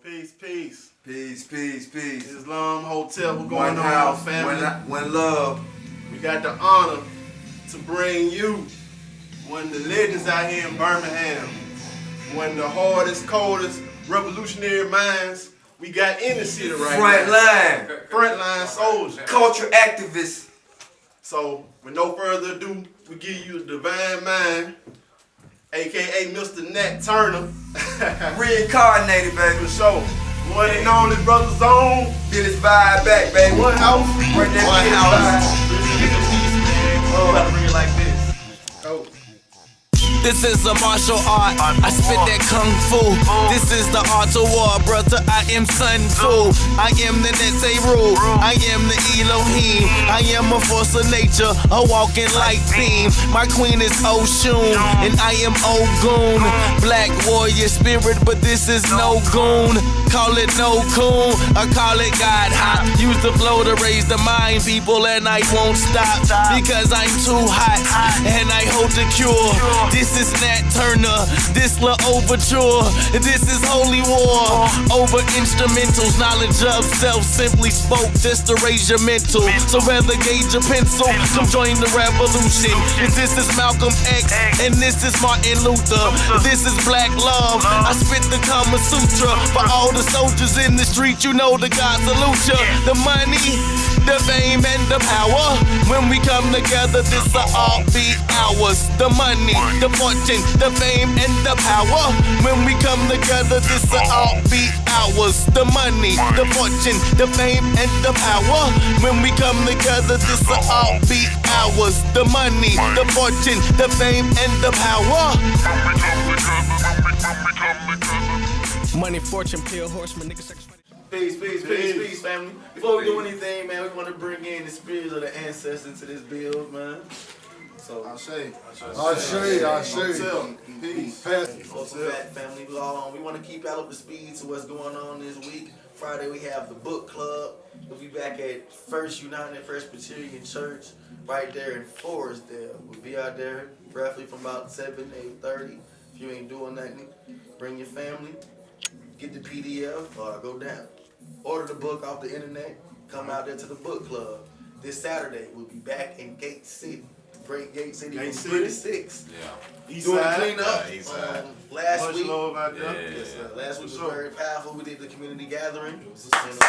Peace, peace. Peace, peace, peace. Islam Hotel, what's One going house, on, family? one love. We got the honor to bring you one of the legends out here in Birmingham. One of the hardest, coldest, revolutionary minds we got in the city right now. Frontline soldier. Culture activist. So, with no further ado, we give you the divine mind, aka Mr. Nat Turner. Reincarnated, baby. For sure. One and only Brother Zone. Get his vibe back, baby. One house. Bring that One shit house. vibe. Gotta bring it like this. Oh. This is a martial art, I spit that kung fu. This is the art of war, brother, I am Sun Tzu. I am the Netzeru, I am the Elohim. I am a force of nature, a walking light beam. My queen is Oshun, and I am Ogun. Black warrior spirit, but this is no goon. Call it no coon, I call it God hop. Use the flow to raise the mind, people, and I won't stop. Because I'm too hot, and I hold the cure. This is Nat Turner, this La Overture. This is Holy War, over instrumentals. Knowledge of self simply spoke just to raise your mental. So rather gauge your pencil, come join the revolution. This is Malcolm X, and this is Martin Luther. This is Black Love, I spit the Kama Sutra. For all the soldiers in the street, you know the God salute ya. The money, the fame, and the power. When we come together, this will all be ours. The money, the fortune, the fame, and the power. When we come together, this will all be ours. The money, the fortune, the fame, and the power. When we come together, this will all be ours. The money, the fortune, the fame, and the power. Money, fortune, pill, horseman, nigga, sex. Peace, family. Before we do anything, man, we want to bring in the spirits of the ancestors to this build, man. So, I'll show you. Peace. Welcome back, family. We want to keep y'all up to speed to what's going on this week. Friday, we have the book club. We'll be back at First United Presbyterian Church right there in Forestdale. We'll be out there roughly from about 7 to 8:30. If you ain't doing nothing, bring your family. Get the PDF or go down. Order the book off the internet. Come out there to the book club. This Saturday, we'll be back in Gate City. Great Gate City from 3 to 6. Yeah. East doing the cleanup. Last Much week. love out there. Yes, last week was very powerful. We did the community gathering. It was a success.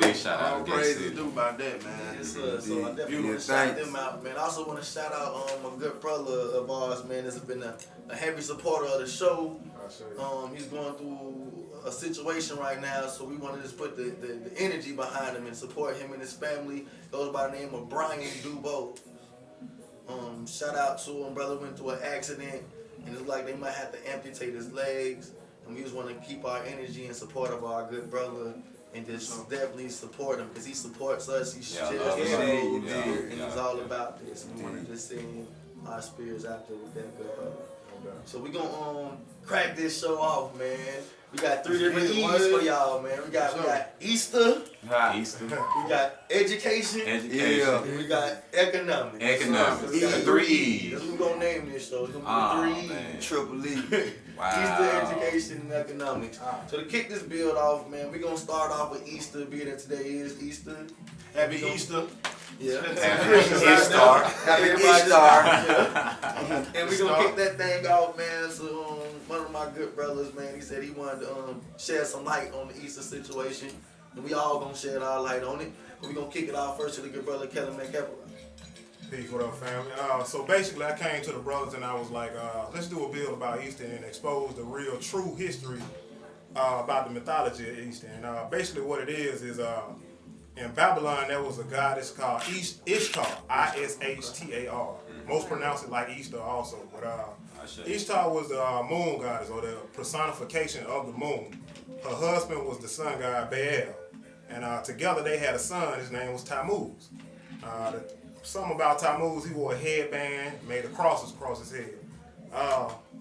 Big shout out. Praises due about that, man. Yes, sir. So I definitely want to shout them out, man. I also want to shout out my good brother of ours, man. Has been a heavy supporter of the show. He's going through a situation right now, so we want to just put the energy behind him and support him and his family. Goes by the name of Brian Dubois. Shout out to him, brother. Went through an accident, and it's like they might have to amputate his legs. And we just want to keep our energy in support of our good brother. And just definitely support him because he supports us. He shares and he's all about this. We want to just send our spirits out there with that good brother. So we're going to crack this show off, man. We got 3 different E's for y'all, man. We got Easter. We got education. And we got economics. So we got 3 E's. That's what we're going to name this show. It's going to be 3 E's. Triple E. Easter, education, and economics. So to kick this build off, man, we're going to start off with Easter, being that today is Easter. Happy Easter. Yeah. Happy Easter. Happy Easter. And we're going to kick that thing off, man. So one of my good brothers, man, he said he wanted to shed some light on the Easter situation. And we all going to shed our light on it. But we're going to kick it off first to the good brother, Kelly McElroy. Peace, what up, family? So basically, I came to the brothers and I was like, let's do a build about Easter and expose the real, true history about the mythology of Easter. And basically what it is in Babylon, there was a goddess called Ishtar, I-S-H-T-A-R. Most pronounce it like Easter also. But Ishtar was the moon goddess, or the personification of the moon. Her husband was the sun god Baal. And together they had a son, his name was Tammuz. Something about Tammuz, he wore a headband, made a crosses across his head.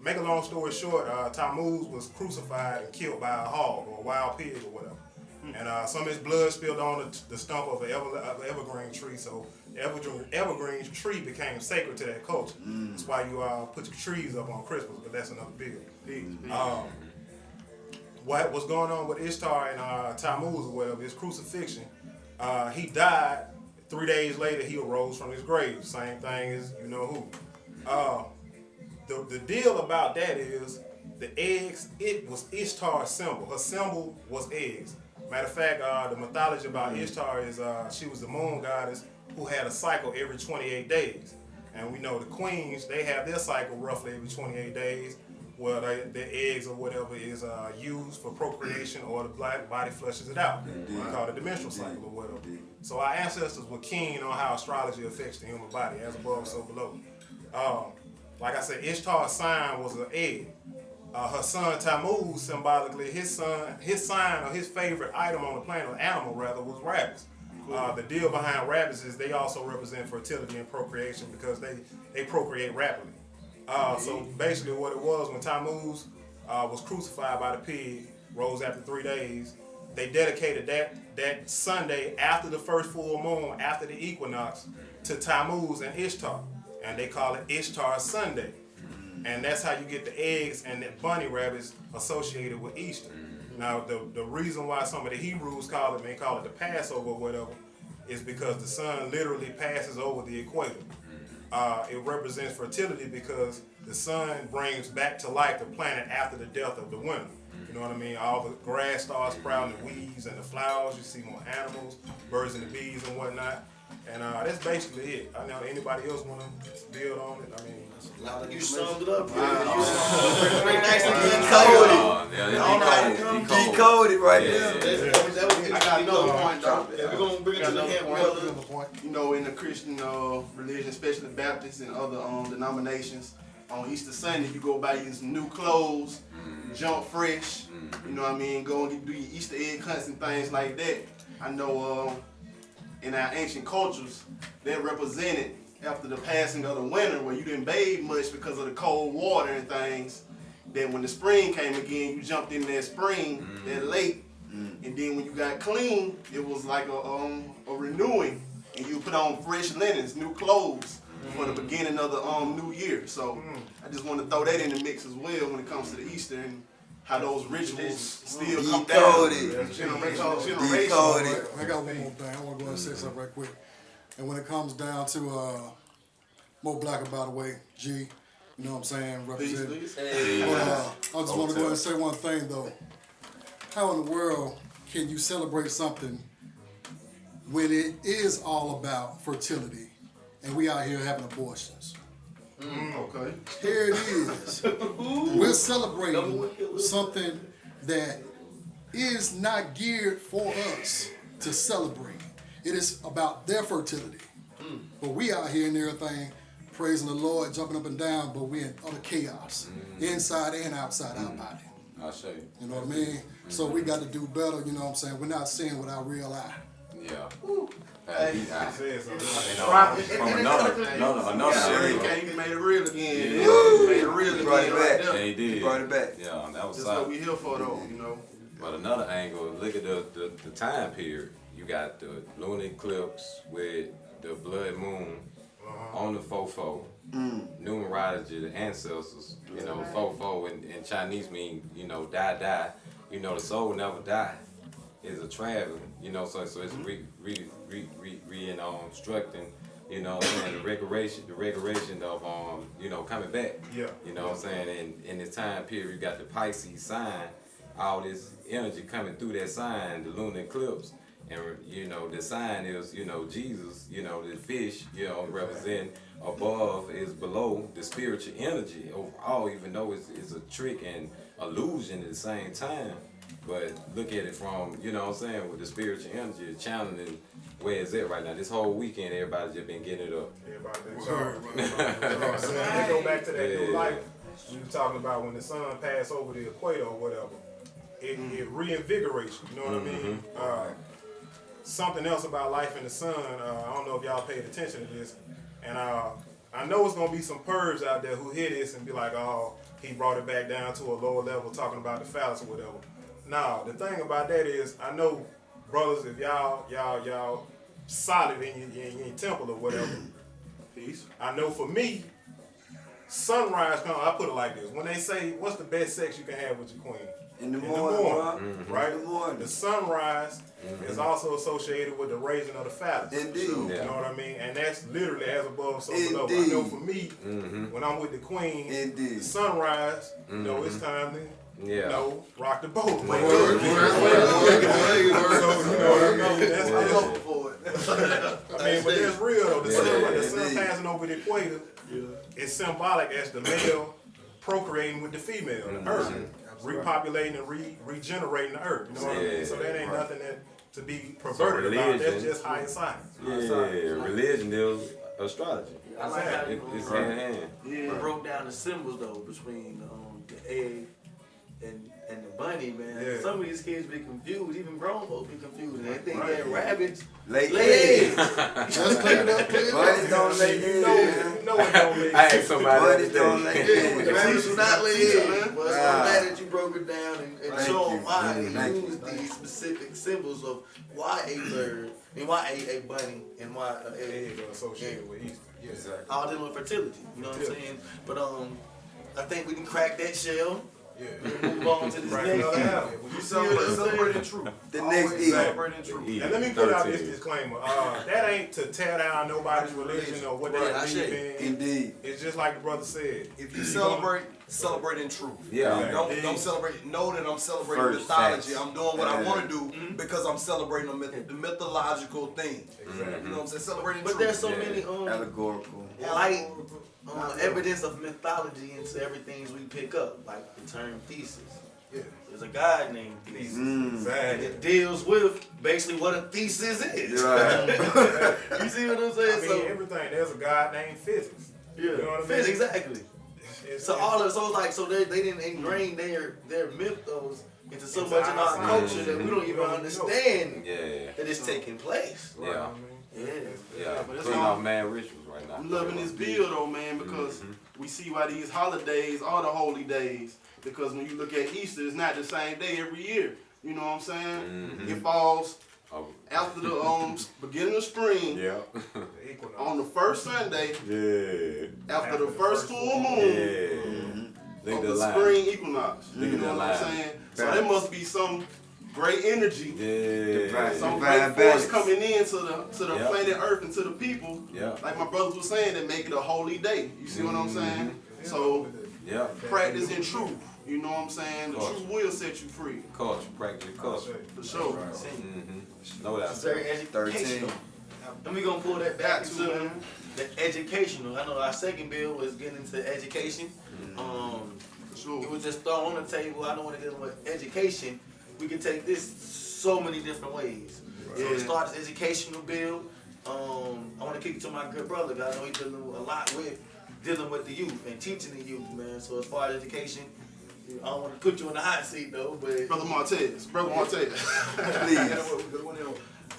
Make a long story short, Tammuz was crucified and killed by a hog or a wild pig or whatever. And some of his blood spilled on the stump of an evergreen tree, so evergreen tree became sacred to that culture. That's why you put your trees up on Christmas, but that's another bill. What's going on with Ishtar and Tammuz or whatever, his crucifixion, he died. 3 days later, he arose from his grave. Same thing as you know who. The deal about that is the eggs, it was Ishtar's symbol. Her symbol was eggs. Matter of fact, the mythology about Ishtar is she was the moon goddess who had a cycle every 28 days. And we know the queens, they have their cycle roughly every 28 days, where their eggs or whatever is used for procreation, or the black body flushes it out. We call it the menstrual cycle or whatever. So our ancestors were keen on how astrology affects the human body, as above, so below. Like I said, Ishtar's sign was an egg. Her son Tammuz, symbolically, his sign or his favorite item on the planet, or animal rather, was rabbits. The deal behind rabbits is they also represent fertility and procreation because they procreate rapidly. So basically what it was, when Tammuz was crucified by the pig, rose after 3 days, they dedicated that Sunday after the first full moon, after the equinox, to Tammuz and Ishtar. And they call it Ishtar Sunday. And that's how you get the eggs and the bunny rabbits associated with Easter. Now, the reason why some of the Hebrews may call it the Passover or whatever, is because the sun literally passes over the equator. It represents fertility because the sun brings back to life the planet after the death of the winter. You know what I mean? All the grass starts sprouting, the weeds and the flowers. You see more animals, birds and the bees and whatnot. And that's basically it. I know anybody else want to build on it? I mean, You summed it up. Decoded right there. I got another point though. We're going to bring it to the head, brother. You know, in the Christian religion, especially Baptists and other denominations, on Easter Sunday, you go buy you some new clothes, jump fresh, you know what I mean, go and do your Easter egg hunts and things like that. I know in our ancient cultures, that represented after the passing of the winter, where you didn't bathe much because of the cold water and things, then when the spring came again, you jumped in that spring, that lake, and then when you got clean, it was like a renewing, and you put on fresh linens, new clothes for the beginning of the new year. So I just want to throw that in the mix as well when it comes to the Easter and how those rituals still come down. Generation. I got one more thing. I want to go ahead and say something right quick. And when it comes down to Mo Blacker, by the way, G, you know what I'm saying, representing. Please. I just want to go ahead and say one thing though. How in the world can you celebrate something when it is all about fertility and we out here having abortions? Okay. Here it is. We're celebrating something that is not geared for us to celebrate. It is about their fertility. But we out here and everything, praising the Lord, jumping up and down, but we're in utter chaos, inside and outside our body. I'll show you. You know what I mean? So we got to do better, you know what I'm saying? We're not seeing with our real eye. Yeah. You made it real again. You made it real again. Brought it back. Yeah, he did. He brought it back. Yeah, that was That's what solid. we here for though, you know. But another angle, look at the time period. You got the lunar eclipse with the blood moon on the fofo. Numerology, the ancestors, you know, fofo in Chinese mean, you know, die. You know, the soul never die. It's a travel, you know, so it's instructing, you know what I'm saying, the regulation of you know, coming back. Yeah. You know what I'm saying? And in this time period, you got the Pisces sign, all this energy coming through that sign, the lunar eclipse. And, you know, the sign is, you know, Jesus, you know, the fish, you know, represent above is below the spiritual energy overall, even though it's a trick and illusion at the same time. But look at it from, you know what I'm saying, with the spiritual energy, challenging where it's at right now. This whole weekend, everybody's just been getting it up. They go back to that new life we were talking about when the sun passed over the equator or whatever. It reinvigorates you, you know what I mean? Something else about life in the sun, I don't know if y'all paid attention to this, and I know it's going to be some pervs out there who hear this and be like, oh, he brought it back down to a lower level talking about the phallus or whatever. Now, the thing about that is, I know, brothers, if y'all solid in your temple or whatever. Peace. I know for me, sunrise comes. I put it like this: when they say, "What's the best sex you can have with your queen?" In the morning, right? In the morning. The sunrise is also associated with the raising of the phallus. Indeed. You know what I mean? And that's literally as above, so below. I know for me, when I'm with the queen, the sunrise, you know, it's time to, you know, rock the boat. So, you know what I mean? That's for it. I mean, but that's real though. The sun passing over the equator is symbolic as the male procreating with the female, the earth, repopulating and regenerating the earth. You know what I mean? So that ain't nothing to be perverted about. That's just higher science. Religion is astrology. I like how you It's hand in hand. broke down the symbols though between the egg and the bunny, man. Yeah. Some of these kids be confused, even grown folks be confused. And they think that rabbits Lay lay eggs. eggs. Let's clean it up, Bunnies don't lay eggs. You know it don't make I asked sense. somebody Bunnies the don't other lay day. eggs. Rabbits do not lay eggs. But it's Wow. glad that you broke it down and Thank show you. them why Thank they you. use these specific symbols of why a bird and why a bunny and why an egg. Egg are associated with Easter. Yeah. Exactly. All dealing with fertility. You know what I'm saying? But I think we can crack that shell. Yeah. Move on to this Right, next another thing. album. You see what I'm Celebrating truth. The next Always Eagle. celebrating truth. And let me put out this disclaimer. That ain't to tear down nobody's religion or what they Right, I believe say. in. Indeed. It's just like the brother said. If you celebrate in truth. Yeah. Don't celebrate. Know that I'm celebrating First, mythology. facts. I'm doing what I want to do because I'm celebrating the mythological thing. You know what I'm saying? Celebrating But truth. there's so many Allegorical. light evidence of mythology into everything we pick up, like the term thesis. Yeah. There's a God named Thesis. And Exactly. it deals with basically what a thesis is. Right. You see what I'm saying? I mean, everything. There's a God named physics. Yeah, You know what I mean? physics, exactly. It's- So it's- all of so it's like they didn't ingrain their mythos into so Into much in our our culture that we don't We even don't know. understand Yeah. that it's taking place. Right, Yeah. I mean, Yeah. Yeah. but it's Clean all- off man rituals right now. I'm loving this bill though, man, because we see why these holidays are the holy days. Because when you look at Easter, it's not the same day every year. You know what I'm saying? It falls Oh. after the beginning of spring Yeah. the equinox. on the first Sunday Yeah. after the first full moon Yeah. of Look at the the line. spring equinox. You Look at know that what I'm line. saying? So there must be some great energy. Yeah. Some Divine great force balance. coming in to the Yep. planet Earth and to the people. Yeah. Like my brother was saying, that make it a holy day. You see what I'm saying? So Yeah. practice in truth. You know what I'm saying? The Culture. truth will set you free. Culture. Practice culture. For sure. No doubt. It's very 13. educational. And we're gonna pull that back Got to, to man. the educational. I know our second bill was getting into education. For sure. It was just thrown on the table. I don't want to get with education. We can take this so many different ways. So Yeah. it starts educational bill. I want to kick it to my good brother, because I know he's dealing a lot with dealing with the youth and teaching the youth, man. So as far as education, I don't want to put you in the hot seat though, but Brother Martez. Brother Martez.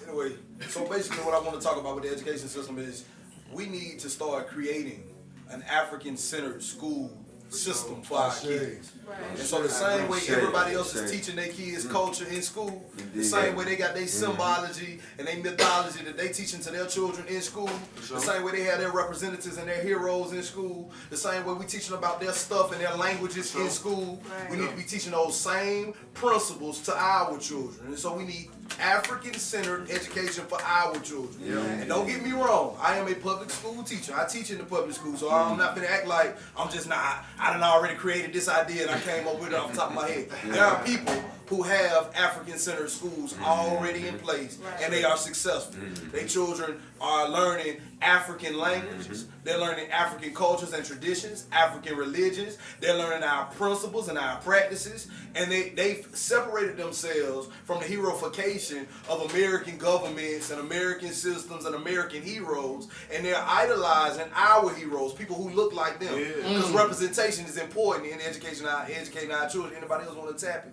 Anyway, so basically what I want to talk about with the education system is we need to start creating an African-centered school system for our kids. And so the same way everybody else is teaching their kids culture in school, the same way they got their symbology and their mythology that they teaching to their children in school, the same way they have their representatives and their heroes in school, the same way we teaching about their stuff and their languages in school, we need to be teaching those same principles to our children. And so we need African-centered education for our children. And don't get me wrong, I am a public school teacher. I teach in the public school, so I'm not gonna act like I'm just not. I done already created this idea and I came up with it off the top of my head. There are people who have African-centered schools already in place, and they are successful. Their children are learning African languages. They're learning African cultures and traditions, African religions. They're learning our principles and our practices, and they've separated themselves from the heroification of American governments and American systems and American heroes, and they're idolizing our heroes, people who look like them. Because representation is important in educating our children. Anybody else want to tap it?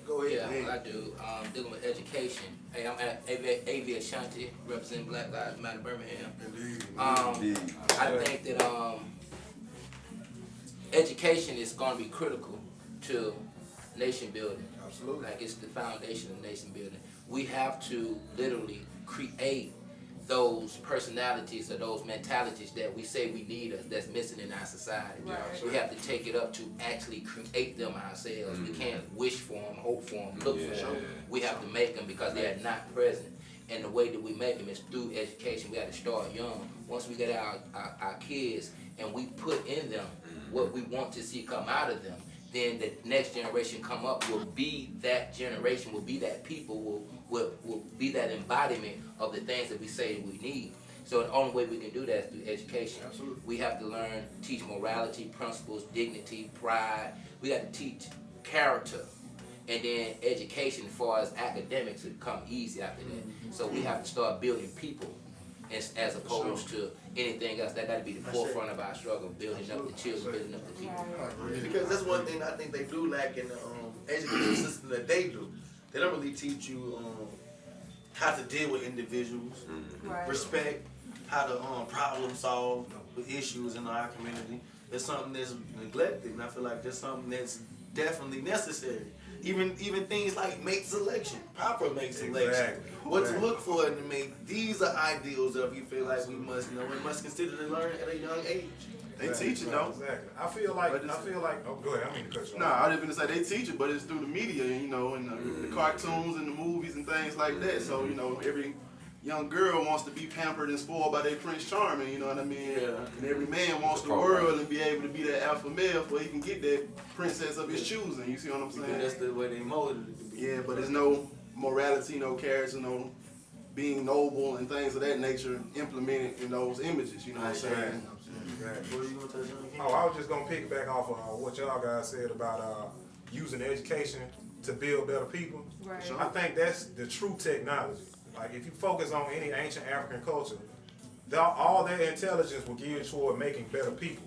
Go ahead. Yeah, I do. Dealing with education. Hey, I'm at AV Ashanti, representing Black Lives Matter Birmingham. I think that education is going to be critical to nation building. Absolutely. Like it's the foundation of nation building. We have to literally create those personalities or those mentalities that we say we need that's missing in our society. Right. We have to take it up to actually create them ourselves. We can't wish for them, hope for them, look for them. We have to make them because they are not present. And the way that we make them is through education. We got to start young. Once we get our kids and we put in them what we want to see come out of them, then the next generation come up will be that generation, will be that people, will be that embodiment of the things that we say we need. So the only way we can do that is through education. Absolutely. We have to learn, teach morality, principles, dignity, pride. We got to teach character. And then education as far as academics will come easy after that. So we have to start building people as opposed to anything else. That got to be the forefront of our struggle, building up the children, building up the people. Because that's one thing I think they do lack in the education system that they do. They don't really teach you how to deal with individuals, respect, how to problem solve with issues in our community. It's something that's neglected, and I feel like that's something that's definitely necessary. Even things like mate selection, proper mate selection, Exactly. what to look for in the mate. These are ideals that we feel like we must know and must consider to learn at a young age. They teach it though. Exactly. I feel like. Oh, go ahead. I mean to cut you off. Nah, I didn't say they teach it, but it's through the media, you know, and the cartoons and the movies and things like that. So, you know, every young girl wants to be pampered and spoiled by their Prince Charming, you know what I mean? Yeah. And every man wants the world and be able to be that alpha male before he can get that princess of his choosing. You see what I'm Because saying? that's the way they molded it to be. Yeah, but there's no morality, no character, no being noble and things of that nature implemented in those images, you know what I'm saying? Exactly. What are you gonna touch on again? Oh, I was just gonna piggyback off of what y'all guys said about using education to build better people. Right. I think that's the true technology. Like if you focus on any ancient African culture, all their intelligence will geared toward making better people.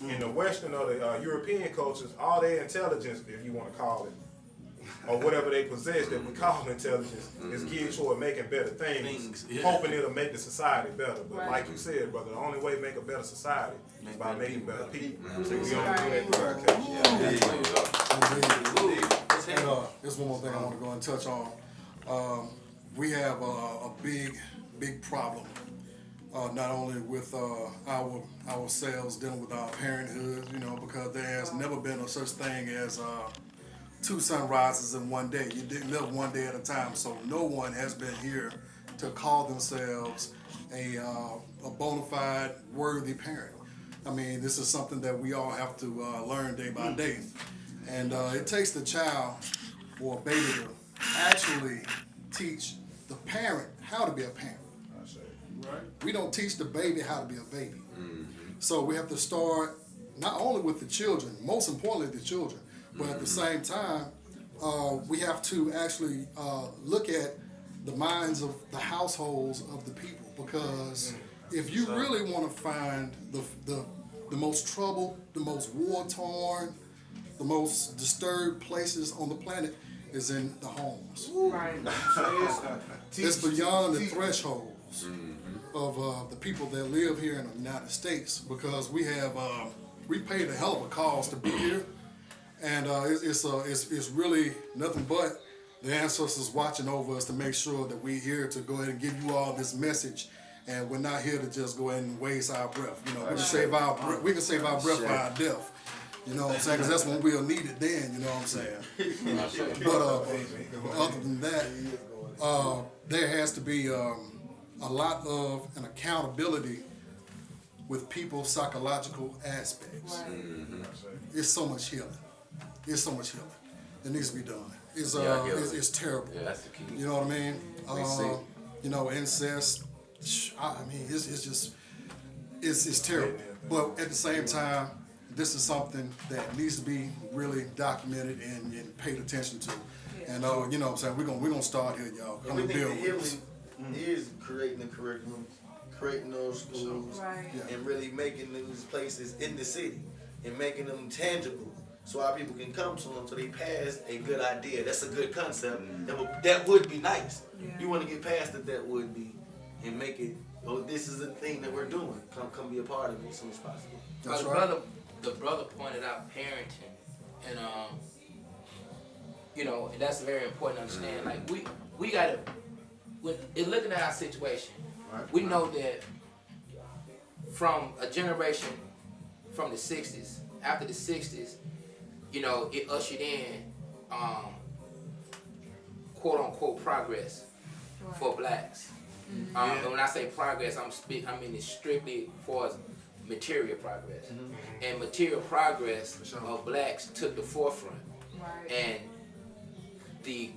In the Western or the European cultures, all their intelligence, if you want to call it, or whatever they possess that we call intelligence, is geared toward making better things, hoping it'll make the society better. But like you said, brother, the only way to make a better society is by making better people. So we don't do that through education. And there's one more thing I want to go and touch on. We have a big problem, not only with ourselves dealing with our parenthood, you know, because there has never been a such thing as two sunrises in one day. You didn't live one day at a time, so no one has been here to call themselves a bona fide worthy parent. I mean, this is something that we all have to learn day by day. And it takes the child or a baby to actually teach the parent how to be a parent. Right? We don't teach the baby how to be a baby. So we have to start not only with the children, most importantly the children, but at the same time, we have to actually look at the minds of the households of the people, because if you really want to find the most troubled, the most war-torn, the most disturbed places on the planet is in the homes. Right. It's beyond the thresholds of the people that live here in the United States, because we paid a hell of a cost to be here, and it's really nothing but the ancestors watching over us to make sure that we're here to go ahead and give you all this message, and we're not here to just go ahead and waste our breath. You know, we can save our breath by our death. You know what I'm saying? Because that's when we'll need it then, you know what I'm saying? But other than that, there has to be a lot of an accountability with people's psychological aspects. It's so much healing. It's so much healing. It needs to be done. It's terrible. Yeah, that's the key. You know what I mean? You know, incest. I mean, it's terrible. But at the same time, this is something that needs to be really documented and paid attention to. And you know what I'm saying? We're gonna start here, y'all. And we think the healing is creating the curriculum, creating those schools, and really making those places in the city and making them tangible, so our people can come to them, so they pass a good idea. That's a good concept. That would be nice. You want to get past that would be, and make it. Oh, this is the thing that we're doing. Come be a part of it as soon as possible. That's right. The brother pointed out parenting, and you know, and that's very important to understand. Like we gotta, when in looking at our situation, We know that from a generation from the 60s, after the 60s, you know, it ushered in quote unquote progress for blacks. And when I say progress, I mean it's strictly for material progress. And material progress of blacks took the forefront. And the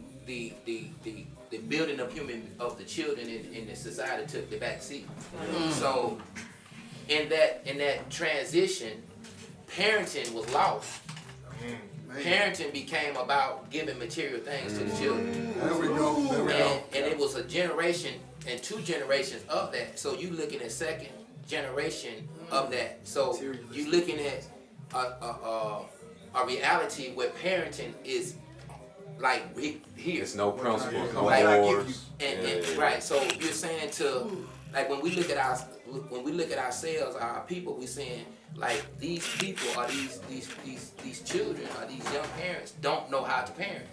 building of the children in the society took the back seat. So in that transition, parenting was lost. Parenting became about giving material things to the children. There we go. And it was a generation and 2 generations of that. So you looking at second generation of that. So you looking at a reality where parenting is like here. It's no principles, no Like, wars. Right. So you're saying to like when we look at ourselves, our people, we're saying like these people are these children or these young parents don't know how to parent.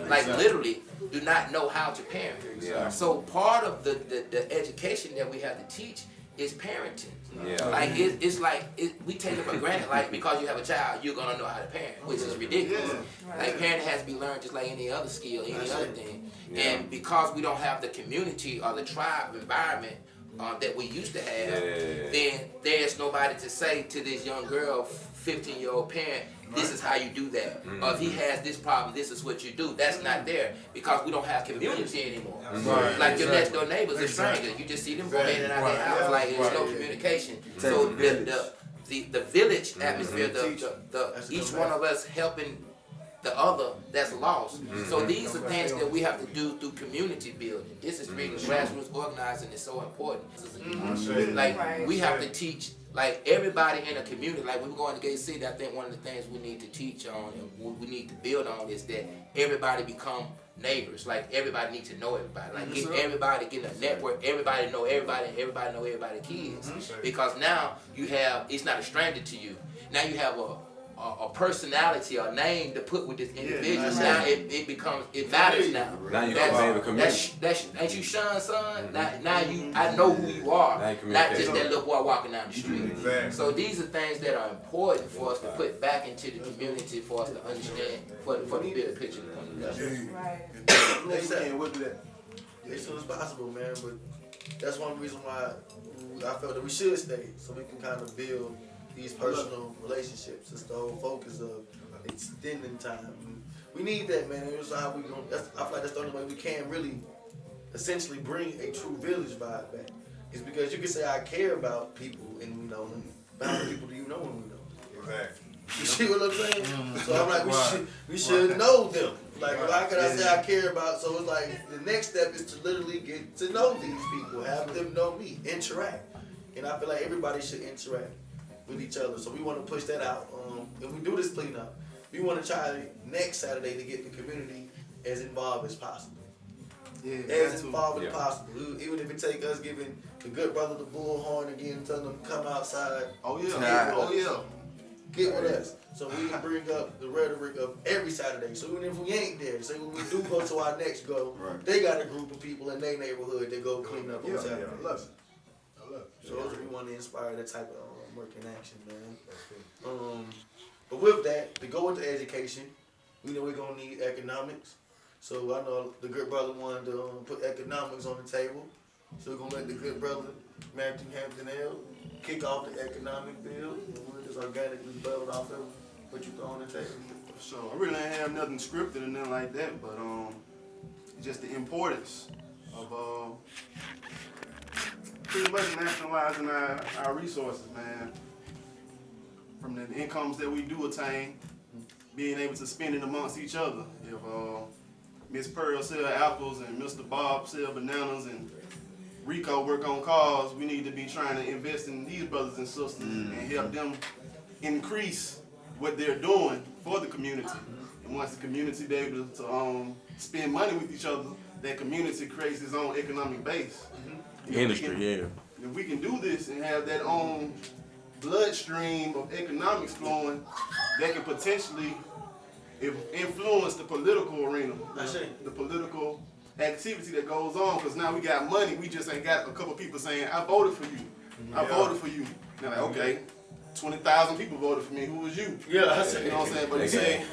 Like literally do not know how to parent. So part of the education that we have to teach is parenting. Like it's like we take it for granted. Like because you have a child, you're gonna know how to parent, which is ridiculous. Like parenting has to be learned just like any other skill, any other thing. And because we don't have the community or the tribe environment that we used to have, then there's nobody to say to this young girl, 15-year-old parent, this is how you do that. Or if he has this problem, this is what you do. That's not there because we don't have community anymore. Like your next door neighbors are strangers. You just see them going in and out of their house. Like there's no communication. So the village atmosphere, each one of us helping the other that's lost. So these are things that we have to do through community building. This is really grassroots organizing is so important. Like we have to teach like everybody in a community. Like when we go into Gate City, I think one of the things we need to teach on and we need to build on is that everybody become neighbors. Like everybody needs to know everybody. Like get a network. Everybody know everybody. And everybody know everybody's kids. Because now you have it's not a stranger to you. Now you have a personality or name to put with this individual. Now it matters now. Now you have a community. Ain't you Sean's son? Now I know who you are. Not just that little boy walking down the street. So these are things that are important for us to put back into the community for us to understand for the bigger picture. As soon as possible, man. But that's one reason why I felt that we should stay, so we can kind of build these personal relationships. It's the whole focus of extending time. We need that, man. It's how we going. I feel like that's the only way we can really, essentially, bring a true village vibe back. It's because you can say I care about people and we know them, but how many people do you know when we know them? Exactly. You see what I'm saying? So I'm like, we should know them. Like, how can I say I care about? So it's like the next step is to literally get to know these people, have them know me, interact, and I feel like everybody should interact with each other. So we want to push that out. And we do this cleanup. We want to try next Saturday to get the community as involved as possible. As involved as possible. Even if it take us giving the good brother the bullhorn again, telling them to come outside. Get with us. So we can bring up the rhetoric of every Saturday. So even if we ain't there, say when we do go to our next go, they got a group of people in their neighborhood that go clean up on Saturday. I love it. So those we want to inspire that type of work in action, man. But with that, to go into education, we know we're gonna need economics. So I know the good brother wanted to put economics on the table. So we're gonna let the good brother, Matthew Hampton L, kick off the economic bill. And we'll just organically build off of what you throw on the table. So I really ain't have nothing scripted or nothing like that, but just the importance of pretty much nationalizing our resources, man. From the incomes that we do attain, being able to spend it amongst each other. If Miss Pearl sell apples and Mr. Bob sell bananas and Rico work on cars, we need to be trying to invest in these brothers and sisters and help them increase what they're doing for the community. And once the community be able to spend money with each other, that community creates its own economic base. Industry, If we can do this and have that own bloodstream of economics flowing, that can potentially influence the political arena, the political activity that goes on, because now we got money. We just ain't got a couple people saying, I voted for you. I voted for you. They're like, okay, 20,000 people voted for me. Who was you? Yeah, I You know what I'm saying? But you say,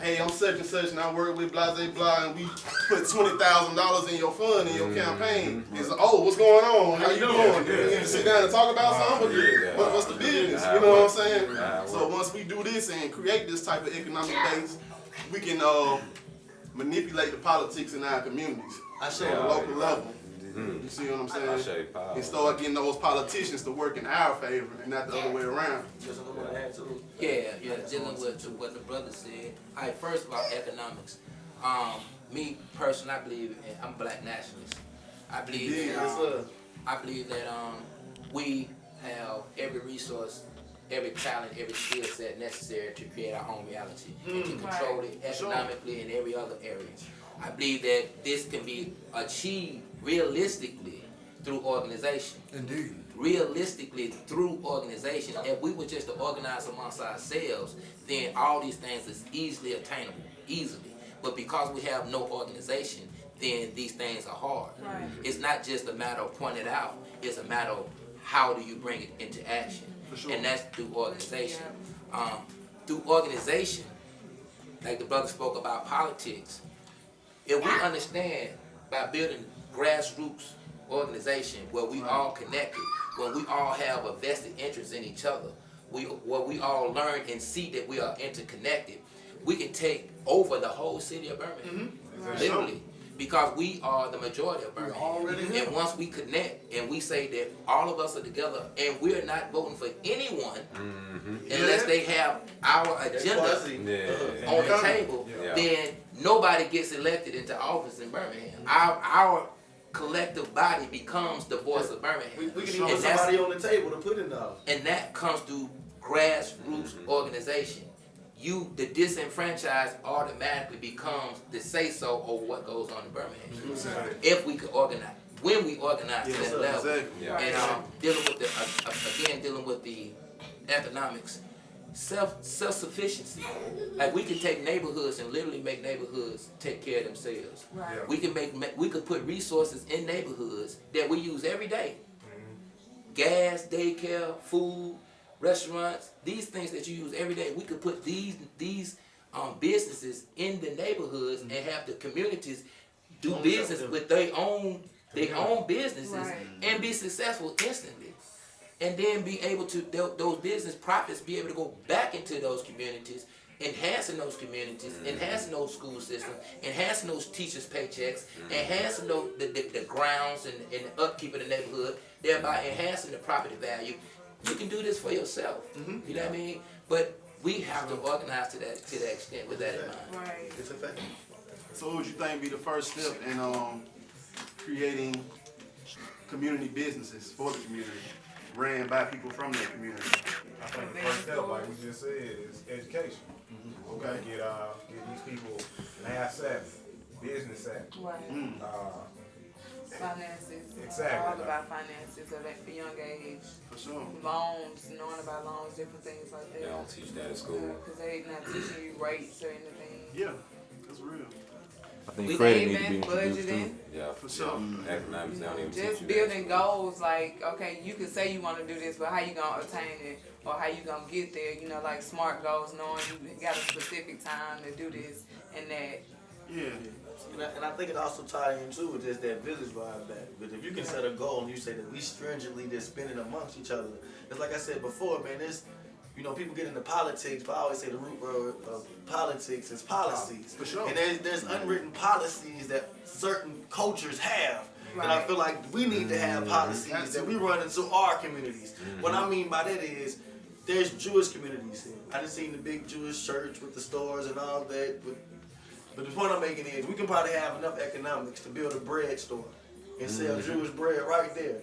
hey, I'm such and such, and I work with blah, blah, blah, and we put $20,000 in your fund, in your campaign. It's like, oh, what's going on? How you doing? You can sit down and talk about something. What's the business? You know what I'm saying? So once we do this and create this type of economic base, we can manipulate the politics in our communities on a local level. You see what I'm saying? And start getting those politicians to work in our favor and not the other way around. Yeah, dealing with what the brother said. All right, first about economics. Me personally, I believe I'm a black nationalist. I believe that we have every resource, every talent, every skill set necessary to create our own reality and to control it economically in every other area. I believe that this can be achieved realistically through organization. Indeed. Realistically through organization. If we were just to organize amongst ourselves, then all these things is easily attainable, easily. But because we have no organization, then these things are hard. Right. It's not just a matter of pointing it out, it's a matter of how do you bring it into action. For sure. And that's through organization. Through organization, like the brother spoke about politics, if we understand by building grassroots organization where we all connected, where we all have a vested interest in each other, where we all learn and see that we are interconnected, we can take over the whole city of Birmingham, literally, because we are the majority of Birmingham. And once we connect and we say that all of us are together and we're not voting for anyone unless they have our agenda on the table, then nobody gets elected into office in Birmingham. Our collective body becomes the voice of Birmingham. We can even put somebody on the table to put in the office. And that comes through grassroots organization. The disenfranchised automatically becomes the say-so over what goes on in Birmingham. If we could organize, when we organize to that level, and dealing with the economics, self-sufficiency. Like we can take neighborhoods and literally make neighborhoods take care of themselves. Right. We could put resources in neighborhoods that we use every day. Gas, daycare, food, restaurants, these things that you use every day. We could put these businesses in the neighborhoods and have the communities do business with their own businesses and be successful instantly. And then be able to, those business profits be able to go back into those communities, enhancing those communities, enhancing those school systems, enhancing those teachers' paychecks, enhancing the grounds and the upkeep of the neighborhood, thereby enhancing the property value. You can do this for yourself. You know what I mean? But we have to organize to that extent with that in mind. Right. It's effective. So what would you think be the first step in creating community businesses for the community, ran by people from that community? I think the first step, like we just said, is education. Okay. Get these people math savvy, business savvy. Finances. Exactly. All about finances at a young age. For sure. Loans, knowing about loans, different things like that. They don't teach that at school. Because they not teaching you rates or anything. Yeah, that's real. I think credit needs to be introduced budgeting. too. Yeah, For sure. Economics, they don't even teach Just you building that. goals, like, okay, you can say you want to do this, but how you going to attain it? Or how you going to get there? You know, like SMART goals, knowing you got a specific time to do this and that. Yeah. And I think it also ties into with just that village vibe back. But if you can set a goal and you say that we stringently just spend it amongst each other, it's like I said before, man, people get into politics, but I always say the root word of politics is policies. For sure. And there's unwritten policies that certain cultures have. Right. And I feel like we need to have policies that we run into our communities. What I mean by that is, there's Jewish communities here. I just seen the big Jewish church with the stores and all that. But the point I'm making is, we can probably have enough economics to build a bread store and sell Jewish bread right there.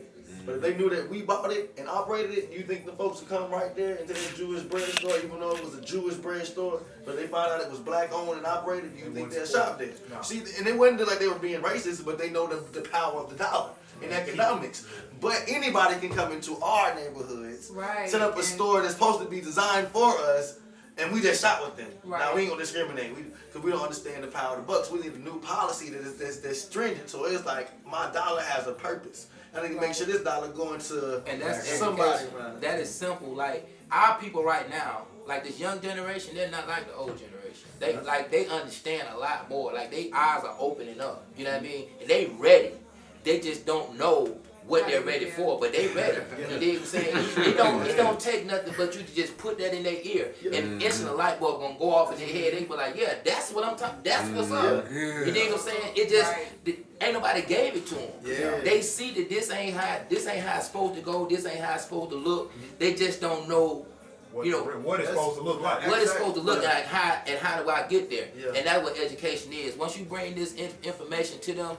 But if they knew that we bought it and operated it, you think the folks would come right there into the Jewish bread store, even though it was a Jewish bread store, but they found out it was black owned and operated, you think they'll shop there? No. See, and it wasn't like they were being racist, but they know the power of the dollar in economics. But anybody can come into our neighborhoods, set up a store that's supposed to be designed for us, and we just shot with them. Right. Now we ain't gonna discriminate, because we don't understand the power of the bucks. We need a new policy that's stringent. So it's like my dollar has a purpose. I need to make sure this dollar going to And that's somebody education. around it. That is simple. Like our people right now, like this young generation, they're not like the old generation. They understand a lot more. Like their eyes are opening up. You know what I mean? And they ready. They just don't know what they're ready for, but they ready. You dig what I'm saying? It don't take nothing but you to just put that in their ear, and instant a light bulb gonna go off in their head. They be like, yeah, that's what I'm talking. That's what's up. You dig what I'm saying? It just ain't nobody gave it to them. Yeah. They see that this ain't how it's supposed to go. This ain't how it's supposed to look. They just don't know. What it's supposed to look like. What it's supposed to look like, how do I get there? Yeah. And that's what education is. Once you bring this information to them,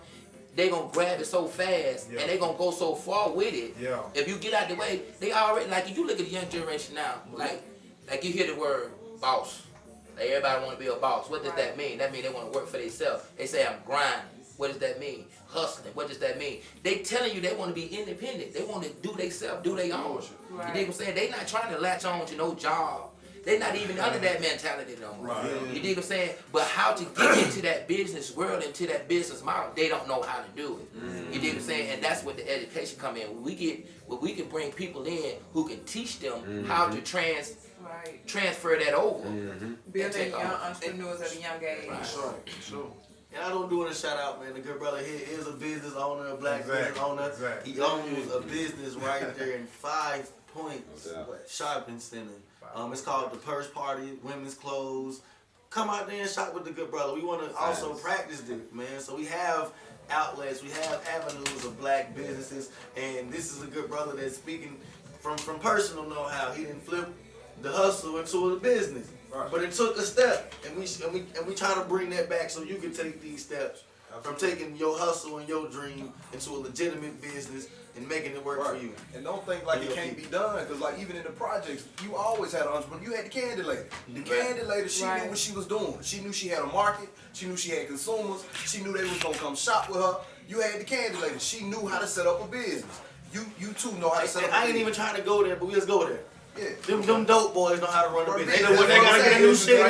they gonna grab it so fast and they gonna go so far with it. Yeah. If you get out the way, they already, like if you look at the young generation now, like you hear the word boss. Like everybody wanna be a boss. What does that mean? That means they wanna work for themselves. They say I'm grinding. What does that mean? Hustling. What does that mean? They telling you they want to be independent. They want to do themselves, do their own. Right. You dig what I'm saying? They not trying to latch on to no job. They not even under that mentality no more. Right. You dig what I'm saying? But how to get into that business world, into that business model, they don't know how to do it. You dig what I'm saying? And that's what the education come in. We can bring people in who can teach them how to transfer that over. Building young entrepreneurs at a young age. Right. Sure. And I don't do it a shout out, man. The good brother here is a business owner, a black business owner. Exactly. He owns a business right there in 5 Points Shopping Center. It's called the Purse Party, women's clothes. Come out there and shop with the good brother. We want to also practice this, man. So we have outlets, we have avenues of black businesses, and this is a good brother that's speaking from personal know-how. He didn't flip the hustle into a business. Right. But it took a step, and we try to bring that back so you can take these steps from taking your hustle and your dream into a legitimate business and making it work for you. And don't think like it can't be done, because like even in the projects, you always had an entrepreneur. You had the candy lady. The candy lady, she knew what she was doing. She knew she had a market. She knew she had consumers. She knew they was gonna come shop with her. You had the candy lady. She knew how to set up a business. You too know how to set up a business. I ain't even trying to go there, but we just go there. Yeah. Them dope boys know how to run a business. They know That's when they what gotta I'm get a new saying. shit.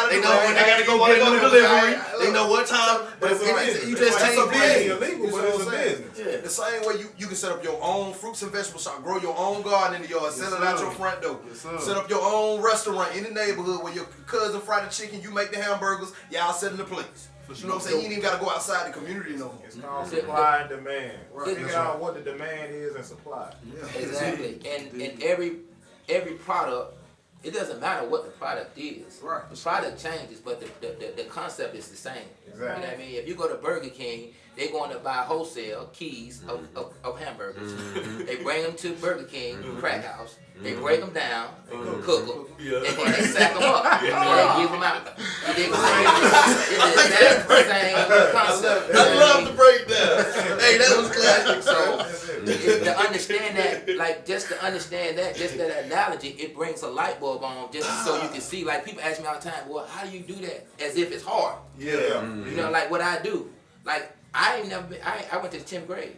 They know when they gotta go get a new delivery. They know what time. But you just That's change a business. illegal, You but know it's what a I'm saying? business. The same way you can set up your own fruits and vegetable shop, grow your own garden in the yard, sell it out your front door. Set up your own restaurant in the neighborhood where your cousin fried the chicken, you make the hamburgers, y'all setting the plates. You know what I'm saying? You ain't even gotta go outside the community no more. It's called supply and demand. Figure out what the demand is and supply. Exactly. And every product, it doesn't matter what the product is. Right. The product changes, but the concept is the same. Exactly. You know what I mean? If you go to Burger King, they're going to buy wholesale keys of hamburgers. They bring them to Burger King, crack house. They break them down, cook them, and then they sack them up. And they give them out. It's the same concept. I love the breakdown. Hey, that was classic. So to understand that, like just to understand that, just that analogy, it brings a light bulb on just so you can see. Like people ask me all the time, well, how do you do that? As if it's hard. Yeah. You know, like what I do. Like I ain't never been. I went to the 10th grade.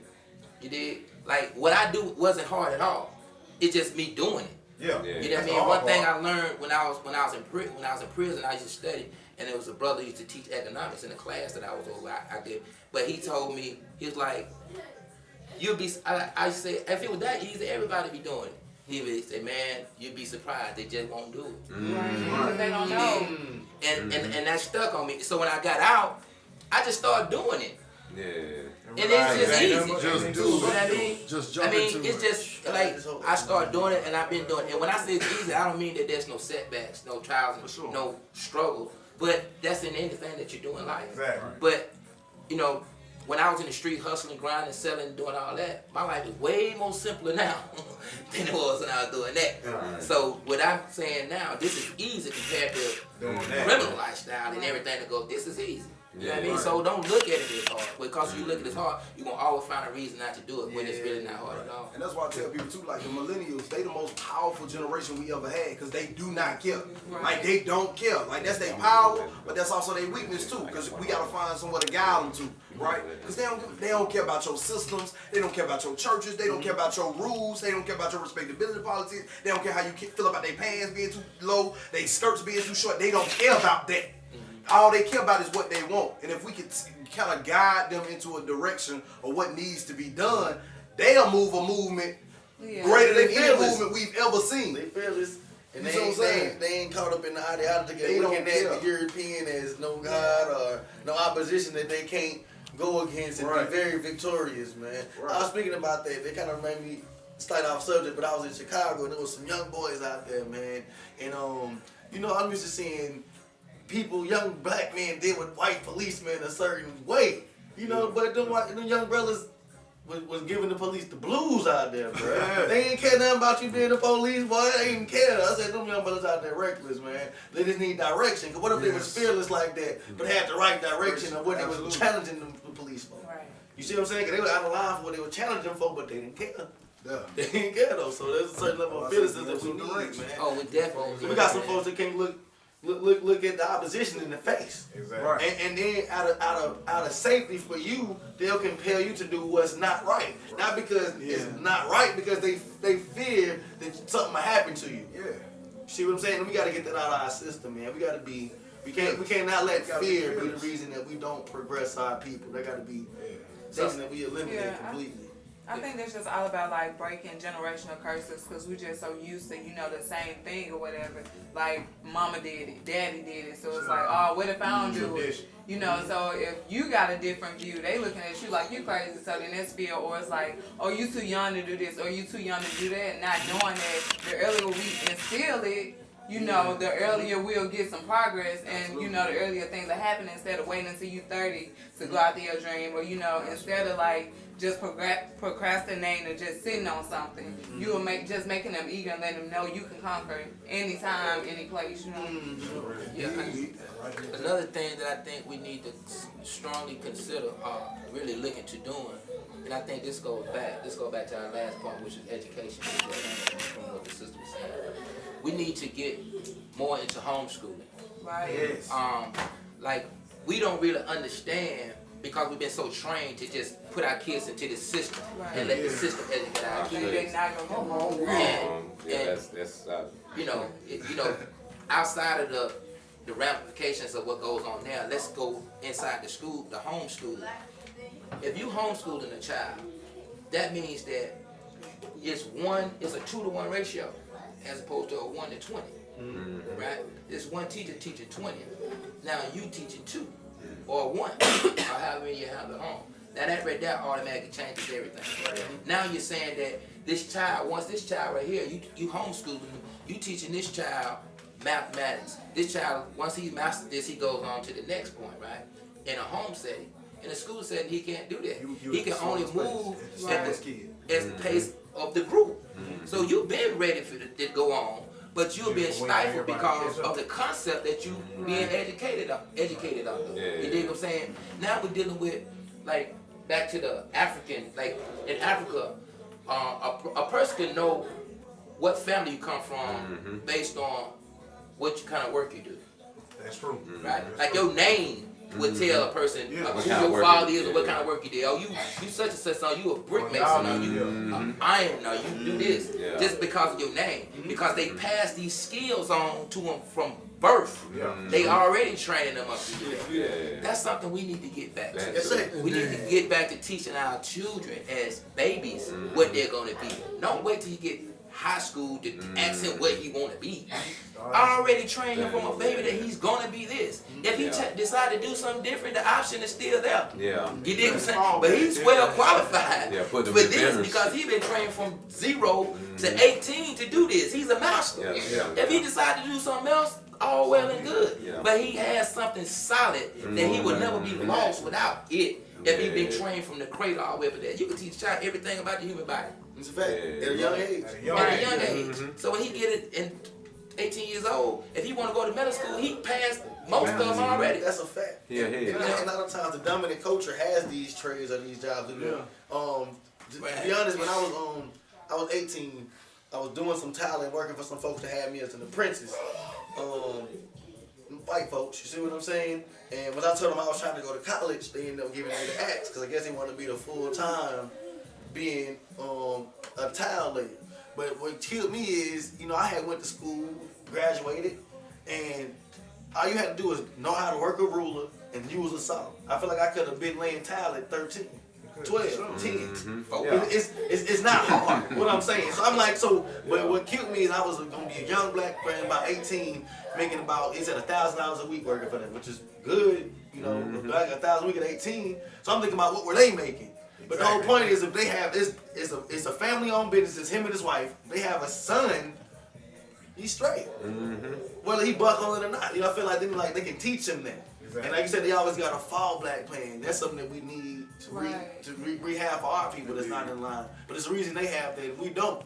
You did. Like what I do wasn't hard at all. It's just me doing it. Yeah. You know what I mean? One thing I learned when I was in prison, I used to study, and there was a brother who used to teach economics in the class that I was over. I did, but he told me, he was like, "You'll be." I say, if it was that easy, everybody be doing it. He would say, "Man, you'd be surprised. They just won't do it." Right. They don't know. And that stuck on me. So when I got out, I just started doing it. Yeah. And it's just easy. Just do You know it. what I mean? Just jump I mean, into it's it. just like I started doing it, and I've been doing it. And when I say it's easy, I don't mean that there's no setbacks, no trials, no struggle. But that's in anything that you do in life. Exactly. But you know, when I was in the street hustling, grinding, selling, doing all that, my life is way more simpler now than it was when I was doing that. So what I'm saying now, this is easy compared to the criminal lifestyle and everything that goes. This is easy. You know what I mean? So don't look at it as hard. Because you look at it as hard, you're going to always find a reason not to do it when it's really not hard at all. And that's why I tell people too, like the millennials, they the most powerful generation we ever had, because they do not care. Like they don't care. Like that's their power, but that's also their weakness too, because we got to find somewhere to guide them to. right? Because they don't care about your systems. They don't care about your churches. They don't care about your rules. They don't care about your respectability politics. They don't care how you feel about their pants being too low, their skirts being too short. They don't care about that. All they care about is what they want. And if we could kind of guide them into a direction of what needs to be done, they'll move a movement greater than any movement we've ever seen. They fearless. And You they know what I'm saying? ain't caught up in the ideology They of don't looking care. at the European as no God or no opposition that they can't go against and Right. be very victorious, man. Right. I was speaking about that. They kind of made me slightly off subject, but I was in Chicago and there was some young boys out there, man. And you know, I'm used to seeing people, young black men, deal with white policemen a certain way, you know. But them young brothers was giving the police the blues out there, bro. Yeah. They ain't care nothing about you being the police, boy. They ain't care. I said, them young brothers out there reckless, man. They just need direction. Cause what if they was fearless like that, but had the right direction of what they was challenging the police for? Right. You see what I'm saying? Cause they were out of line for what they were challenging them for, but they didn't care. Yeah. They didn't care though. So there's a certain level of fearlessness that we need, man. Oh, we definitely. We got some folks that can't look at the opposition in the face. Exactly. Right. And then out of safety for you, they'll compel you to do what's not right. Not because it's not right, because they fear that something will happen to you. Yeah. See what I'm saying? We gotta get that out of our system, man. We can't not let fear be the reason that we don't progress our people. That gotta be something that we eliminate completely. I think that's just all about like breaking generational curses because we're just so used to, you know, the same thing or whatever. Like mama did it, daddy did it, so it's like, oh, what if I don't do it? You know, so if you got a different view, they looking at you like you crazy, so then it's fear, or it's like, oh, you too young to do this, or you too young to do that, not knowing that the earlier we instill it, you know, the earlier we'll get some progress, and you know, the earlier things will happen instead of waiting until you 30 to go after your dream, or you know, instead of like just procrastinating or just sitting on something, you will making them eager and letting them know you can conquer anytime, any place, you know. Yeah. Another thing that I think we need to strongly consider really looking to doing, and I think this goes back to our last point, which is education, from what the sister was saying. We need to get more into homeschooling. Right. Yes. Like we don't really understand because we've been so trained to just put our kids into the system and let the system educate our They're kids. not gonna go home. That's You know, outside of the ramifications of what goes on there, let's go inside the school, the homeschool. If you homeschooling a child, that means that it's a 2-to-1 ratio as opposed to a 1-to-20. Right? It's one teacher teaching 20. Now you teaching 2 or 1, or however many you have at home. Now that right there automatically changes everything. Now you're saying that this child, once this child right here, you homeschooling, you teaching this child mathematics. This child, once he masters this, he goes on to the next point, right? In a home setting. In a school setting, he can't do that. He can only move at the pace of the group. So you've been ready for it to go on, but you're being stifled because of the concept that you being educated under. You dig what I'm saying? Now we're dealing with, like, back to the African, like in Africa, a person can know what family you come from based on what kind of work you do. That's true. Right? Like your name would tell a person who your father is or what kind of work you did. Oh, you such and such, son, you a brick mason, or you iron, or you do this, just because of your name. Because they pass these skills on to them from birth. They already training them up to do that. That's something we need to get back to. We need to get back to teaching our children as babies what they're going to be. Don't wait till you get high school to ask him what he want to be. I already trained him from a baby that he's going to be this. If he decide to do something different, the option is still there. You dig what I'm saying? But he's well qualified for this because he's been trained from 0 to 18 to do this. He's a master. If he decide to do something else, all well and good. But he has something solid that he would never be lost without it. If he's been trained from the cradle all the way up to that. You can teach a child everything about the human body. It's a fact. At a young age. At a young age. So when he get it in 18 years old, if he want to go to middle school, he passed most of them already. That's a fact. And a lot of times the dominant culture has these trades or these jobs. To be honest, when I was 18, I was doing some talent, working for some folks that had me as an apprentice. white folks. You see what I'm saying? And when I told them I was trying to go to college, they ended up giving me the axe because I guess they wanted to be the full time being a tile layer. But what killed me is, you know, I had went to school, graduated, and all you had to do is know how to work a ruler and use a saw. I feel like I could have been laying tile at 13, 12, 10. It's not hard, what I'm saying. So I'm like, but what killed me is I was gonna be a young black man, about 18, making about, he said $1,000 a week working for them, which is good, you know, like $1,000 a week at 18. So I'm thinking about what were they making? But the whole point is, if they have it's a family-owned business. It's him and his wife. They have a son. He's straight. Whether he buckling or not, you know, I feel like they can teach him that. Exactly. And like you said, they always got a fall black plan. That's something that we need to rehab for our people that's not in line. But it's the reason they have that we don't.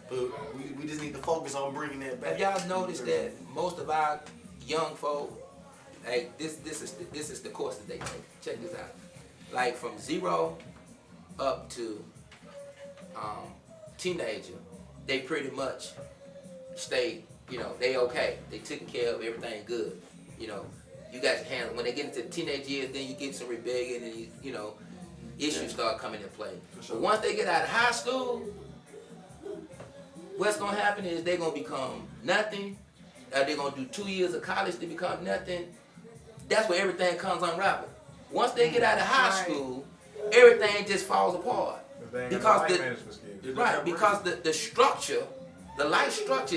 But we just need to focus on bringing that back. Have y'all noticed that most of our young folk, like this is the course that they take. Check this out. Like from 0 up to teenager, they pretty much stay, you know, they okay. They taking care of everything good. You know, you guys handle, when they get into the teenage years, then you get some rebellion and you know, issues start coming into play. But once they get out of high school, what's gonna happen is they're gonna become nothing. They're gonna do 2 years of college to become nothing. That's where everything comes unraveled. Once they get out of high school, everything just falls apart. Because the structure, the life structure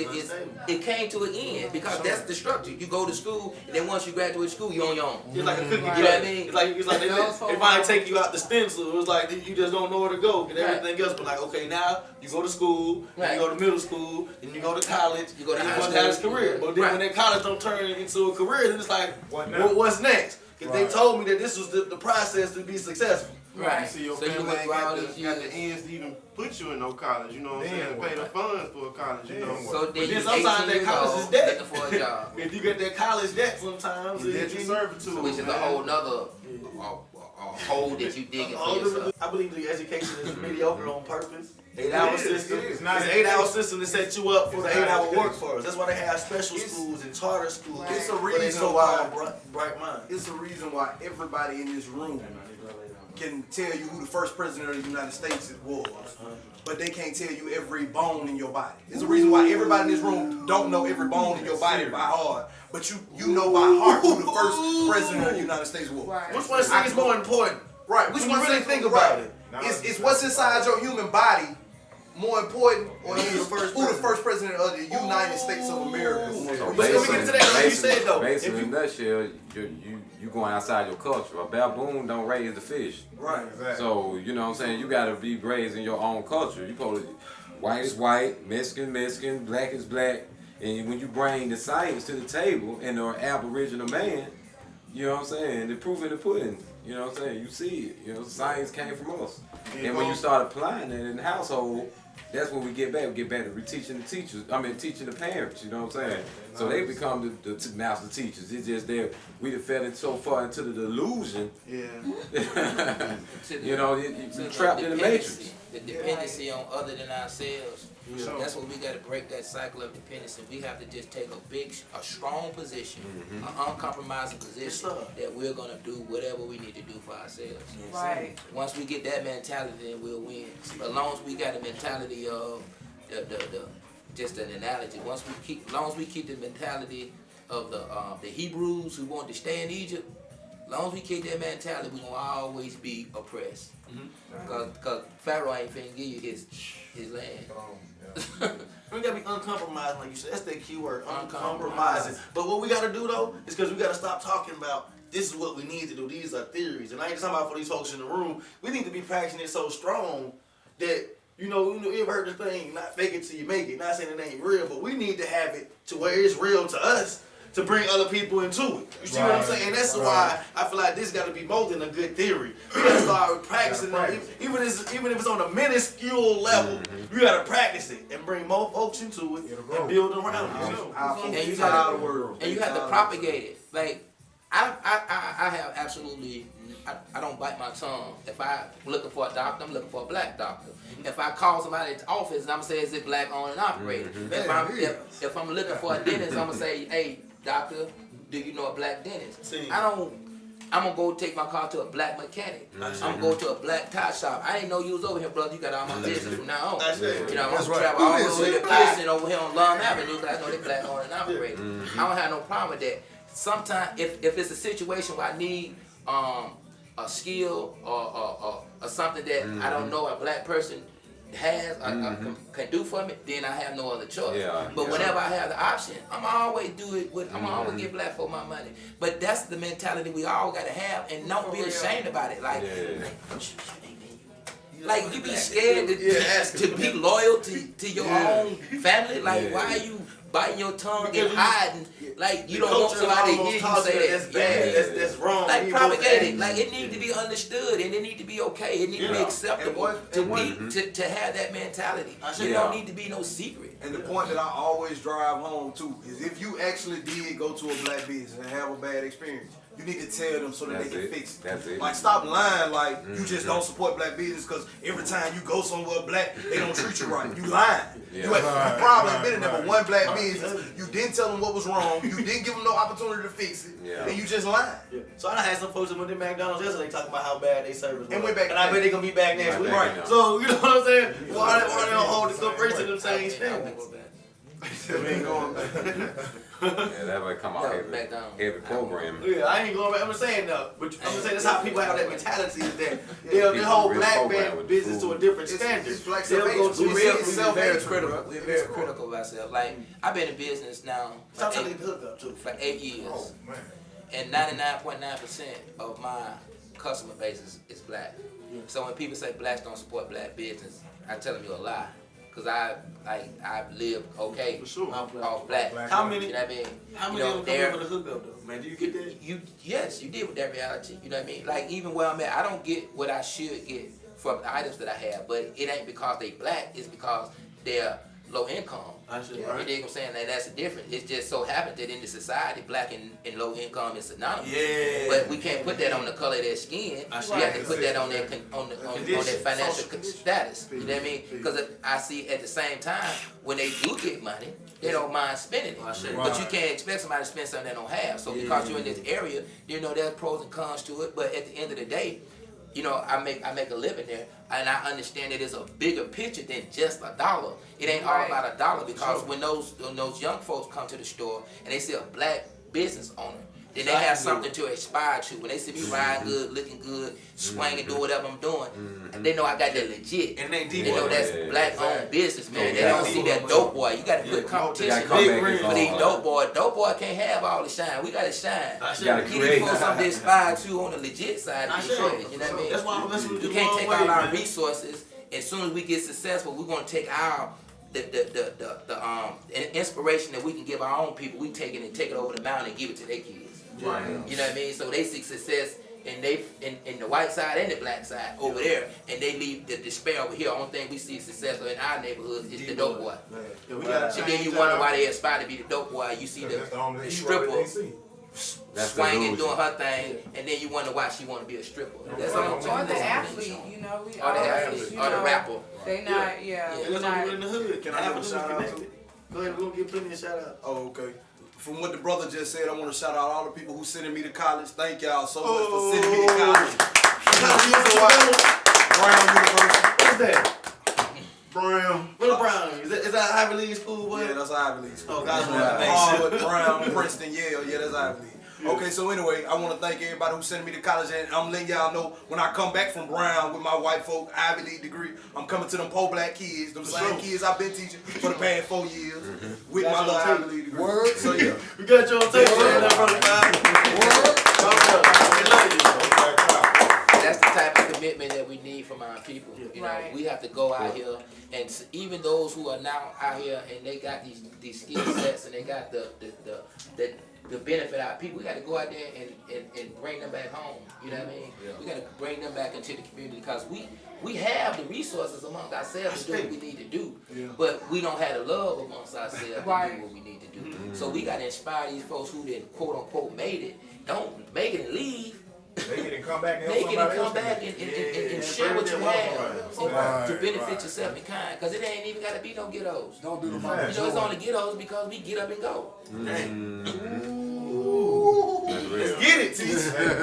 it came to an end because that's the structure. You go to school, and then once you graduate school, you're on your own. It's like a cookie cutter. You know what I mean? It's like they might take you out the stencil. It's like you just don't know where to go and everything else. But like, okay, now you go to school, then you go to middle school, then you go to college, you go to high school, have a career. But then when that college don't turn into a career, then it's like, what's next? Because they told me that this was the process to be successful. Right. You see, your family ain't got the ends to even put you in no college. You know what I'm saying? Pay the funds for a college. You know. So then sometimes that college is debt. Looking for a job. If you get that college debt, sometimes it's your servitude, which is a whole nother hole that you dig for yourself. I believe the education is mediocre on purpose. 8-hour system. It's an 8-hour system to set you up for the 8-hour workforce. That's why they have special schools and charter schools. It's a reason why bright mind. It's a reason why everybody in this room can tell you who the first president of the United States was, but they can't tell you every bone in your body. It's a reason why everybody in this room don't know every bone in your body by heart, but you know by heart who the first president of the United States was. Which one is more important? Right. Which one really think about it? Is what's inside your human body more important, or who the first president of the United States of America? So basically, in a nutshell, you going outside your culture. A baboon don't raise the fish. Right. Exactly. So you know what I'm saying. You got to be raised in your own culture. You supposed to, white is white, Mexican, black is black. And when you bring the science to the table and the Aboriginal man, you know what I'm saying. The proof in the pudding. You know what I'm saying. You see it. You know, science came from us. And when you start applying it in the household, that's when we get back. We get back to teaching the teachers. Teaching the parents. You know what I'm saying. So they become the master teachers. It's just that we have fell so far into the delusion. Yeah. You know, you trapped in the matrix. The dependency on other than ourselves. Yeah. That's what we got to break, that cycle of dependency. We have to just take a strong position, an uncompromising position that we're gonna do whatever we need to do for ourselves. Right. Once we get that mentality, then we'll win. As long as we got the mentality of just an analogy. As long as we keep the mentality of the Hebrews who wanted to stay in Egypt. As long as we keep that mentality, we're gonna always be oppressed. Because Pharaoh ain't finna give you his land. We gotta be uncompromising, like you said. That's that key word, uncompromising. But what we gotta do though is because we gotta stop talking about this is what we need to do. These are theories, and I ain't just talking about for these folks in the room. We need to be practicing it so strong that you ever heard the thing, not fake it till you make it. Not saying it ain't real, but we need to have it to where it's real to us. To bring other people into it. You see what I'm saying? That's why I feel like this got to be more than a good theory. We got to start practicing even if it's on a minuscule level, you got to practice it and bring more folks into it and build around it. And you have to propagate it. Like, I have absolutely, I don't bite my tongue. If I'm looking for a doctor, I'm looking for a black doctor. If I call somebody at the office, I'm going to say, is it black owned and operated? If I'm looking for a dentist, I'm going to say, hey, doctor, do you know a black dentist? See. I'm gonna go take my car to a black mechanic. I'm gonna go to a black tire shop. I didn't know you was over here, brother. You got all my business from now on. You know, I'm gonna travel all the way to Pearson over here on Long Avenue. I know they black owned and operated. I don't have no problem with that. Sometimes, if it's a situation where I need a skill or something that I don't know a black person has can do for me, then I have no other choice. But whenever I have the option, I'm always do it with. I'm always give black folk my money. But that's the mentality we all gotta have, and don't be ashamed about it. Like you be scared to be loyal to your own family. Like why are you biting your tongue and hiding? Like you don't want somebody to hear you say that. That's wrong. Like propagate it. Like it needs to be understood and it need to be okay. It need to be acceptable to have that mentality. It don't need to be no secret. And the point that I always drive home to is if you actually did go to a black business and have a bad experience, you need to tell them so that they can fix it. That's it. Like stop lying like you just don't support black business because every time you go somewhere black, they don't treat you right. You lying. You probably been in there with one black business. You didn't tell them what was wrong. You didn't give them no opportunity to fix it. And you just lying. So I done had some folks that went to McDonald's yesterday talking about how bad they service was. And went back. And I bet they gonna be back next week. Right. So you know what I'm saying? Why they don't hold the corporation to them same standards? We ain't going back. That would come out heavy program. Yeah, I ain't going back. I'm just saying though. But I'm just saying that's how people have that mentality is that they'll hold black man business to a different standard. They'll go to We're very critical. We're very critical of ourselves. Like I've been in business now for 8 years, and 99.9% of my customer base is black. So when people say blacks don't support black business, I tell them you're a lie. Cause I've lived okay off black. How many? You know what I mean? How many of them come over the hookup though? Man, do you get that? Yes, you did with that reality. You know what I mean? Like even where I'm at, I don't get what I should get from the items that I have, but it ain't because they black. It's because they're low income. I see, You dig what I'm saying? And that's the difference. It just so happens that in the society, black and low income is synonymous. Yeah. But we can't put that on the color of their skin. We have to put that on their their financial status. You know what I mean? Because I see at the same time when they do get money, they don't mind spending it. But you can't expect somebody to spend something they don't have. So because you're in this area, you know there's pros and cons to it. But at the end of the day, you know, I make a living there, and I understand that it's a bigger picture than just $1. It ain't all about $1 because when those young folks come to the store and they see a black business owner, then they have something to aspire to. When they see me riding good, looking good, swinging, do whatever I'm doing, and they know I got that legit. And they know that's black-owned business, man. They don't see that dope boy. You got to put competition for these dope boys. Dope boy can't have all the shine. We got to shine. You got to create something to aspire to on the legit side of the shit. You know what I mean? That's why I'm listening to you can't take all our resources. As soon as we get successful, we're going to take our the inspiration that we can give our own people. We take it and take it over the mountain and give it to their kids. Right. You know what I mean? So they see success in the white side and the black side over there, and they leave the despair over here. Only thing we see successful in our neighborhoods is the dope boy. And then you wonder why they aspire to be the dope boy. You see the stripper swinging, doing her thing, and then you wonder why she want to be a stripper. That's all. Or the athlete, you know, we or the athlete, or the rapper. They not, That's what we in the hood. Can I have a shout out? Go ahead, we're gonna give plenty of shout outs. Oh, okay. From what the brother just said, I want to shout out all the people who sending me to college. Thank y'all so much for sending me to college. Brown University. What's that? Brown. What a Brown? Is that Ivy League school? Boy? Yeah, that's Ivy League school. Oh, guys, Harvard, Brown, Princeton, Yale. Yeah, that's Ivy League. Okay, so anyway, I want to thank everybody who sent me to college, and I'm letting y'all know when I come back from Brown with my white folk Ivy League degree, I'm coming to them poor black kids, them same kids I've been teaching for the past 4 years with my little Ivy League degree. Word. So yeah, we got you on tape, man. That's the type of commitment that we need from our people. You know, we have to go out here, and even those who are now out here and they got these skill sets and they got the benefit our people, we got to go out there and bring them back home. You know what I mean? We got to bring them back into the community because we have the resources amongst ourselves to do what we need to do, but we don't have the love amongst ourselves to do what we need to do. So we got to inspire these folks who didn't quote unquote made it. Don't make it and leave. Make it and come back and make it and come back and share what you have to benefit yourself in kind. Because it ain't even got to be no ghettos. Don't do the You know, it's only ghettos because we get up and go. it, Teach.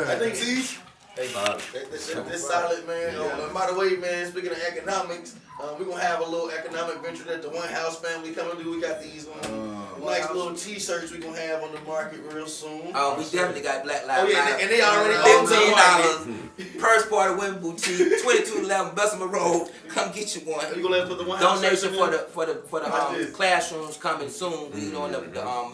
I think Teach. Hey, that's solid, man. And by the way, man, speaking of economics, we're going to have a little economic venture that the One House family coming to do. We got these nice little t-shirts we're going to have on the market real soon. We definitely got Black Lives Matter. Matter. And they already $15. Purse Party Women Boutique, 2211 Bessemer Road. Come get you one. You gonna let us put the One House donation for the classrooms coming soon. We doing the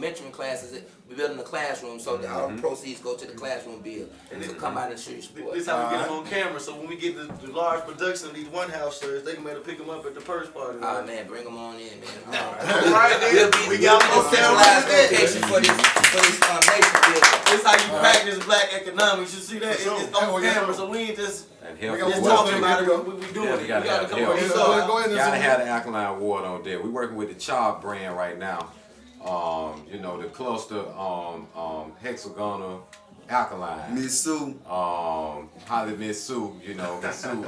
mentoring classes. We're building the classroom, so all the proceeds go to the classroom bill. And it'll come out of the street support. This how we get them on camera. So when we get the large production of these One House shirts, they can better pick them up at the Purse Party. Oh man, bring them on in, man. All right, then. We got a centralized location for this nation building. This how you practice black economics. You see that? It's on camera, so we ain't just talking about it. We doing it. We gotta come on. Gotta have the alkaline water on there. We're working with the Char brand right now. You know, the cluster hexagonal alkaline. Miss Sue. Holly Miss Sue, you know, Miss Sue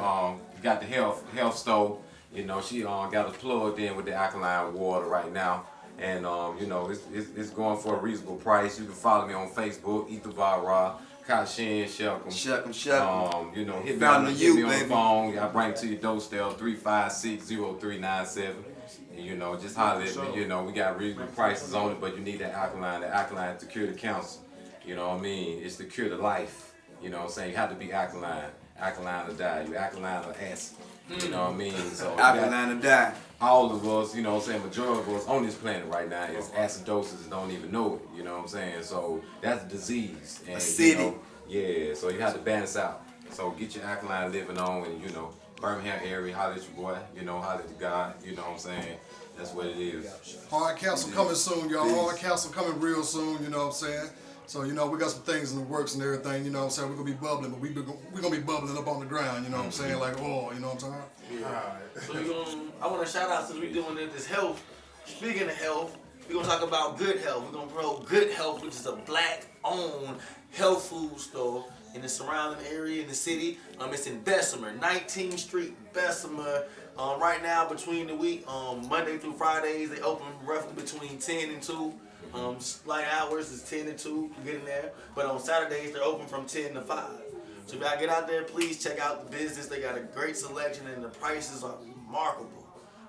got the health store. You know, she got us plugged in with the alkaline water right now. And you know, it's going for a reasonable price. You can follow me on Facebook, Ethavara, Kashin, Shelcom. You know, hit me on the phone. I bring it to your doorstep, 356-0397. And, you know, just holler at me. You know, we got reasonable prices on it, but you need that alkaline. The alkaline to cure the cancer. You know what I mean? It's to cure the life. You know what I'm saying? You have to be alkaline. Alkaline or die. You alkaline or acid. You know what I mean? So alkaline or die. All of us, you know what I'm saying, majority of us on this planet right now is acidosis and don't even know it. You know what I'm saying? So that's a disease. And, acidic. You know, yeah, so you have to balance out. So get your alkaline living on and, you know, Birmingham area, holler at your boy, you know, holler at God, you know what I'm saying? That's what it is. Hard Castle coming soon, y'all. Hard Castle coming real soon, you know what I'm saying? So, you know, we got some things in the works and everything, you know what I'm saying? We're going to be bubbling, but we're going to be bubbling up on the ground, you know what I'm saying? Like oil, you know what I'm saying? Yeah. So I want to shout out, since we're doing this health. Speaking of health, we're going to talk about good health. We're going to promote Good Health, which is a black-owned health food store in the surrounding area in the city. It's in Bessemer, 19th Street, Bessemer. Right now, between the week, Monday through Fridays, they open roughly between 10 and 2. Slight hours is 10 and 2, getting there. But on Saturdays, they're open from 10 to 5. So if y'all get out there, please check out the business. They got a great selection and the prices are remarkable.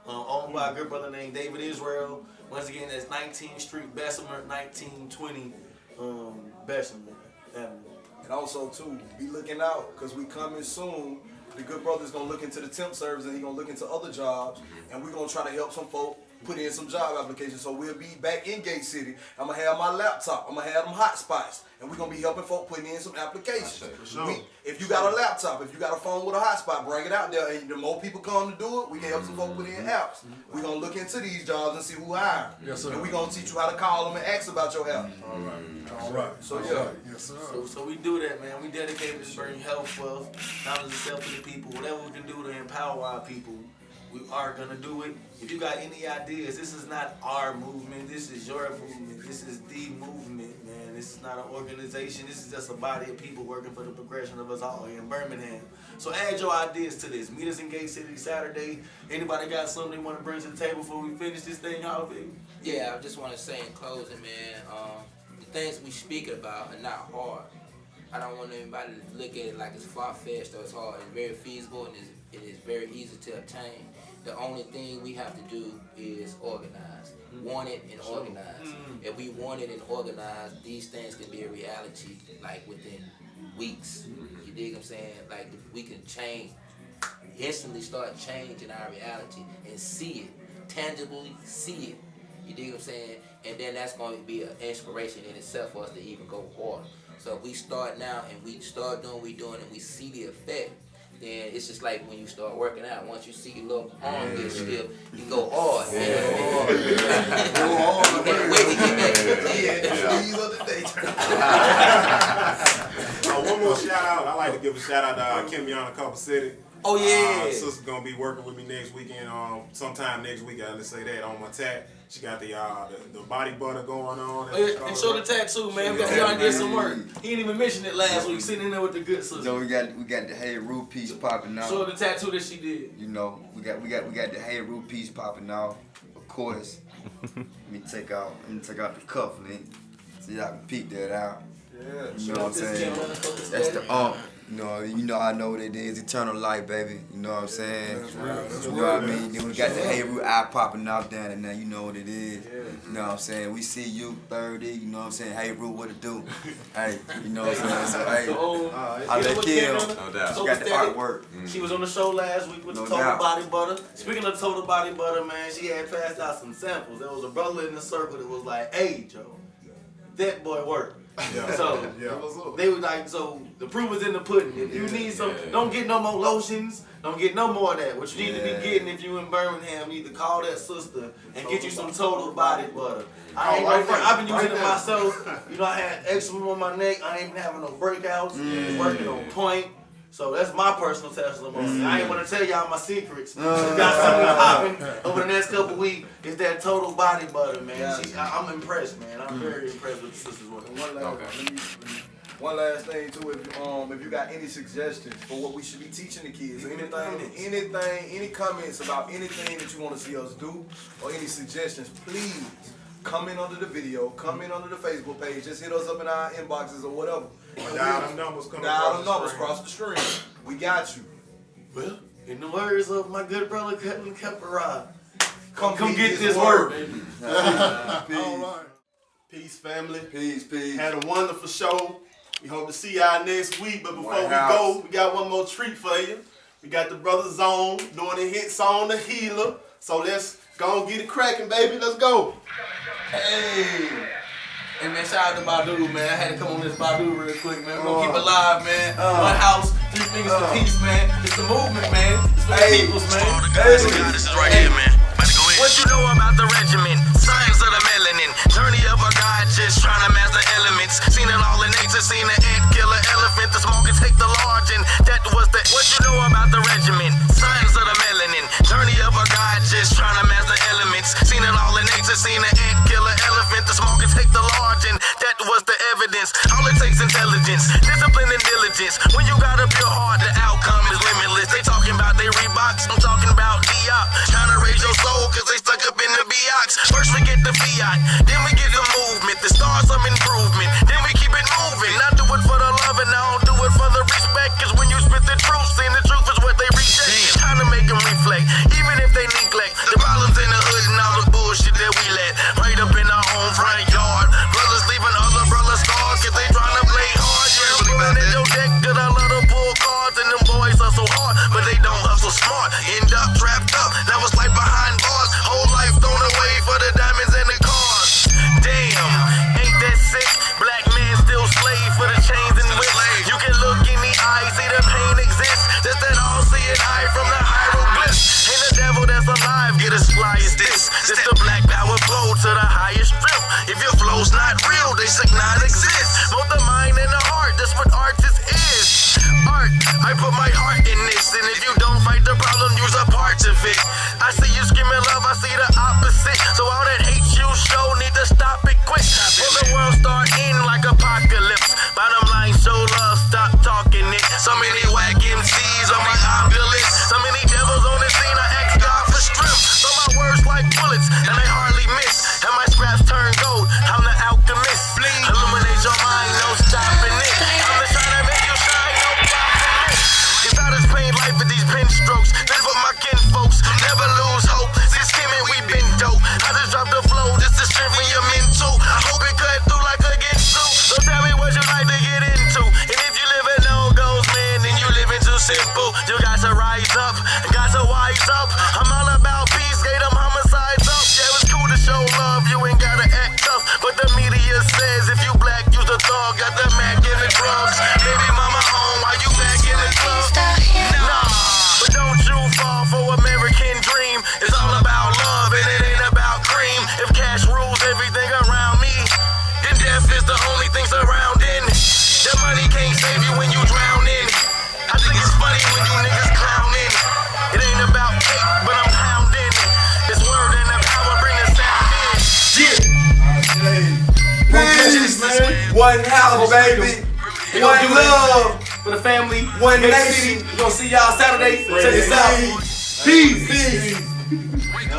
Owned by a good brother named David Israel. Once again, that's 19th Street, Bessemer, 1920 Bessemer Avenue. And also, too, be looking out, because we coming soon. The good brother's going to look into the temp service, and he's going to look into other jobs, and we're going to try to help some folk put in some job applications. So we'll be back in Gate City. I'm going to have my laptop. I'm going to have them hot spots, and we're going to be helping folk putting in some applications. If you got a laptop, if you got a phone with a hotspot, bring it out there, and the more people come to do it, we can help some folk put in apps. We're going to look into these jobs and see who hiring. Yes, sir. And we're going to teach you how to call them and ask about your help. All right. So, yeah. Yes, sir. So we do that, man. We dedicated to bring health, wealth, knowledge, and self to the people. Whatever we can do to empower our people, we are going to do it. If you got any ideas, this is not our movement. This is your movement. This is the movement, man. This is not an organization. This is just a body of people working for the progression of us all here in Birmingham. So add your ideas to this. Meet us in Gate City Saturday. Anybody got something they want to bring to the table before we finish this thing off? Yeah, I just want to say in closing, man, the things we speak about are not hard. I don't want anybody to look at it like it's far-fetched or it's hard. It's very feasible and it is very easy to obtain. The only thing we have to do is organize. Want it and organize. If we want it and organize, these things can be a reality like within weeks. You dig what I'm saying? Like if we can change, instantly start changing our reality and see it, tangibly see it. You dig what I'm saying? And then that's going to be an inspiration in itself for us to even go hard. So if we start now and we start doing what we're doing and we see the effect, then it's just like when you start working out. Once you see your little arm get stiff, you go hard. You can't wait to get back. One more shout out. I like to give a shout out to Kim Yana Copper City. Oh yeah. Sister's gonna be working with me next weekend. Sometime next week. Let's say that on my tat. She got the body butter going on. And show the tattoo, man. We already did some work. He didn't even mention it last week. Sitting in there with the good sister. So we got the Hey Root piece popping out. Show the tattoo that she did. You know, we got the Hey Root piece popping out. Of course. Let me take out the cuff link so y'all can peek that out. You know what I'm saying? That's the You know I know what it is. Eternal life, baby. You know what I'm saying? You know what I mean? Then we got the Hayroots eye popping out down and now you know what it is. You know what I'm saying? We see you 30. You know what I'm saying? Hayroots, what it do? Hey, you know what I'm saying? So hey, I let Kim. No doubt. She got the artwork. She was on the show last week with the Total Body Butter. Speaking of Total Body Butter, man, she had passed out some samples. There was a brother in the circle that was like, "Hey, Joe, that boy worked." So they was like, so the proof is in the pudding. If you need some, don't get no more lotions. Don't get no more of that. What you need to be getting if you in Birmingham, you need to call that sister and get you some Total Body Butter. I've been using it myself. You know, I had eczema on my neck. I ain't been having no breakouts. It's working on point. So that's my personal testimony. I ain't want to tell y'all my secrets. Got something popping over the next couple weeks. It's that Total Body Butter, man. I'm impressed, man. I'm very impressed with the sister's work. One last thing too, if you got any suggestions for what we should be teaching the kids, any comments about anything that you want to see us do, or any suggestions, please comment under the video, comment under the Facebook page, just hit us up in our inboxes or whatever. Dial them numbers across the screen. We got you. Well, in the words of my good brother Cutting Caparad, come get this word. word. All right. Peace, family. Peace. Had a wonderful show. We hope to see y'all next week. But before we go, we got one more treat for you. We got the Brother Zone doing a hit song, The Healer. So let's go and get it cracking, baby. Let's go. Hey. Hey, man, shout out to Badu, man. I had to come on this Badu real quick, man. We're gonna keep it live, man. One house, 3 fingers for peace, man. It's the movement, man. It's for the peoples, man. This is right here, man. What you know about the regiment? Signs of the melanin. Journey of a god, just trying to master elements. Seen it all in nature, seen an ant kill an elephant. The smoke can take the large, and that was the. What you know about the regiment? Signs of the melanin. Journey of a god, just trying to master elements. Seen it all in nature, seen an ant kill an elephant. The smoke can take the large, and that was the evidence. All it takes intelligence, discipline, and diligence. When you got a pure heart, the outcome is limitless. They talking about they Reeboks, I'm talking about Diop. Trying to raise your soul, cause they stuck up in the B-Ox. First we get the fiat, then we get the movement, the stars of improvement, then we keep it moving. I do it for the love and I don't do it for the respect, cause when you spit the truth, saying the truth is what they reject. Trying to make them reflect, even if they neglect the problems in the hood and all the bullshit that we let. Right up in our own front yard, brothers leaving other brothers scars, cause they trying to play hard. Yeah, pulling in your deck, cause I love to pull cards, and them boys hustle hard, but they don't hustle smart. End up trapped up, now it's like behind bars. Whole life thrown away for the diamonds and the cars. Damn, ain't that sick? Black man still slave for the chains and whips. You can look in the eye, see the pain exists. Just that all see it eye from the hieroglyphs. Ain't the devil that's alive, get as fly as this. This the black power flow to the highest strip. If your flow's not real, they should not exist. Both the mind and the heart, that's what artist is. Art, I put my heart in this, and if you don't fight the problem, use a part of it. I see you screaming love, I see the opposite. So all that hate you show, need to stop it quick. Before the world start in like apocalypse. Bottom line, show love, stop talking it. So many whack MCs on my obelisk. So many devils on the scene, I ask God for strength. So my words like bullets, and they hardly miss. And my scraps turn gold, I'm the alchemist. Illuminate your mind, no stopping it. I'm just trying to make you shine, no stopping it. It's how this pain life with these pen strokes. Live for my kin folks, never lose hope. Since skimming, we been dope. I just dropped the flow, just to strengthen your mental. I hope it cut through like a get through. So tell me what you like to get into. And if you live in no goals, man, then you living too simple. You got to rise up, got to wise up. I'm all about peace, get them homicides up. Yeah, it's cool to show love, you ain't gotta act tough. But the media says if you black, use the thug. Got the Mac in the drugs. Baby mama home, why you back in the club? Nah, but don't you fall for American dream. It's all about love and it ain't about cream. If cash rules everything around me, then death is the only thing surrounding. The money can't save you when you drowning. I think it's funny when you niggas clowning. It ain't about cake, but I'm pounding. It's word and the power bring the sound in. Peace, man. One house, baby. One love. For the family, One Big nation. City. We're gonna see y'all Saturday. Check this out. Peace.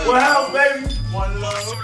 One house, baby. One love.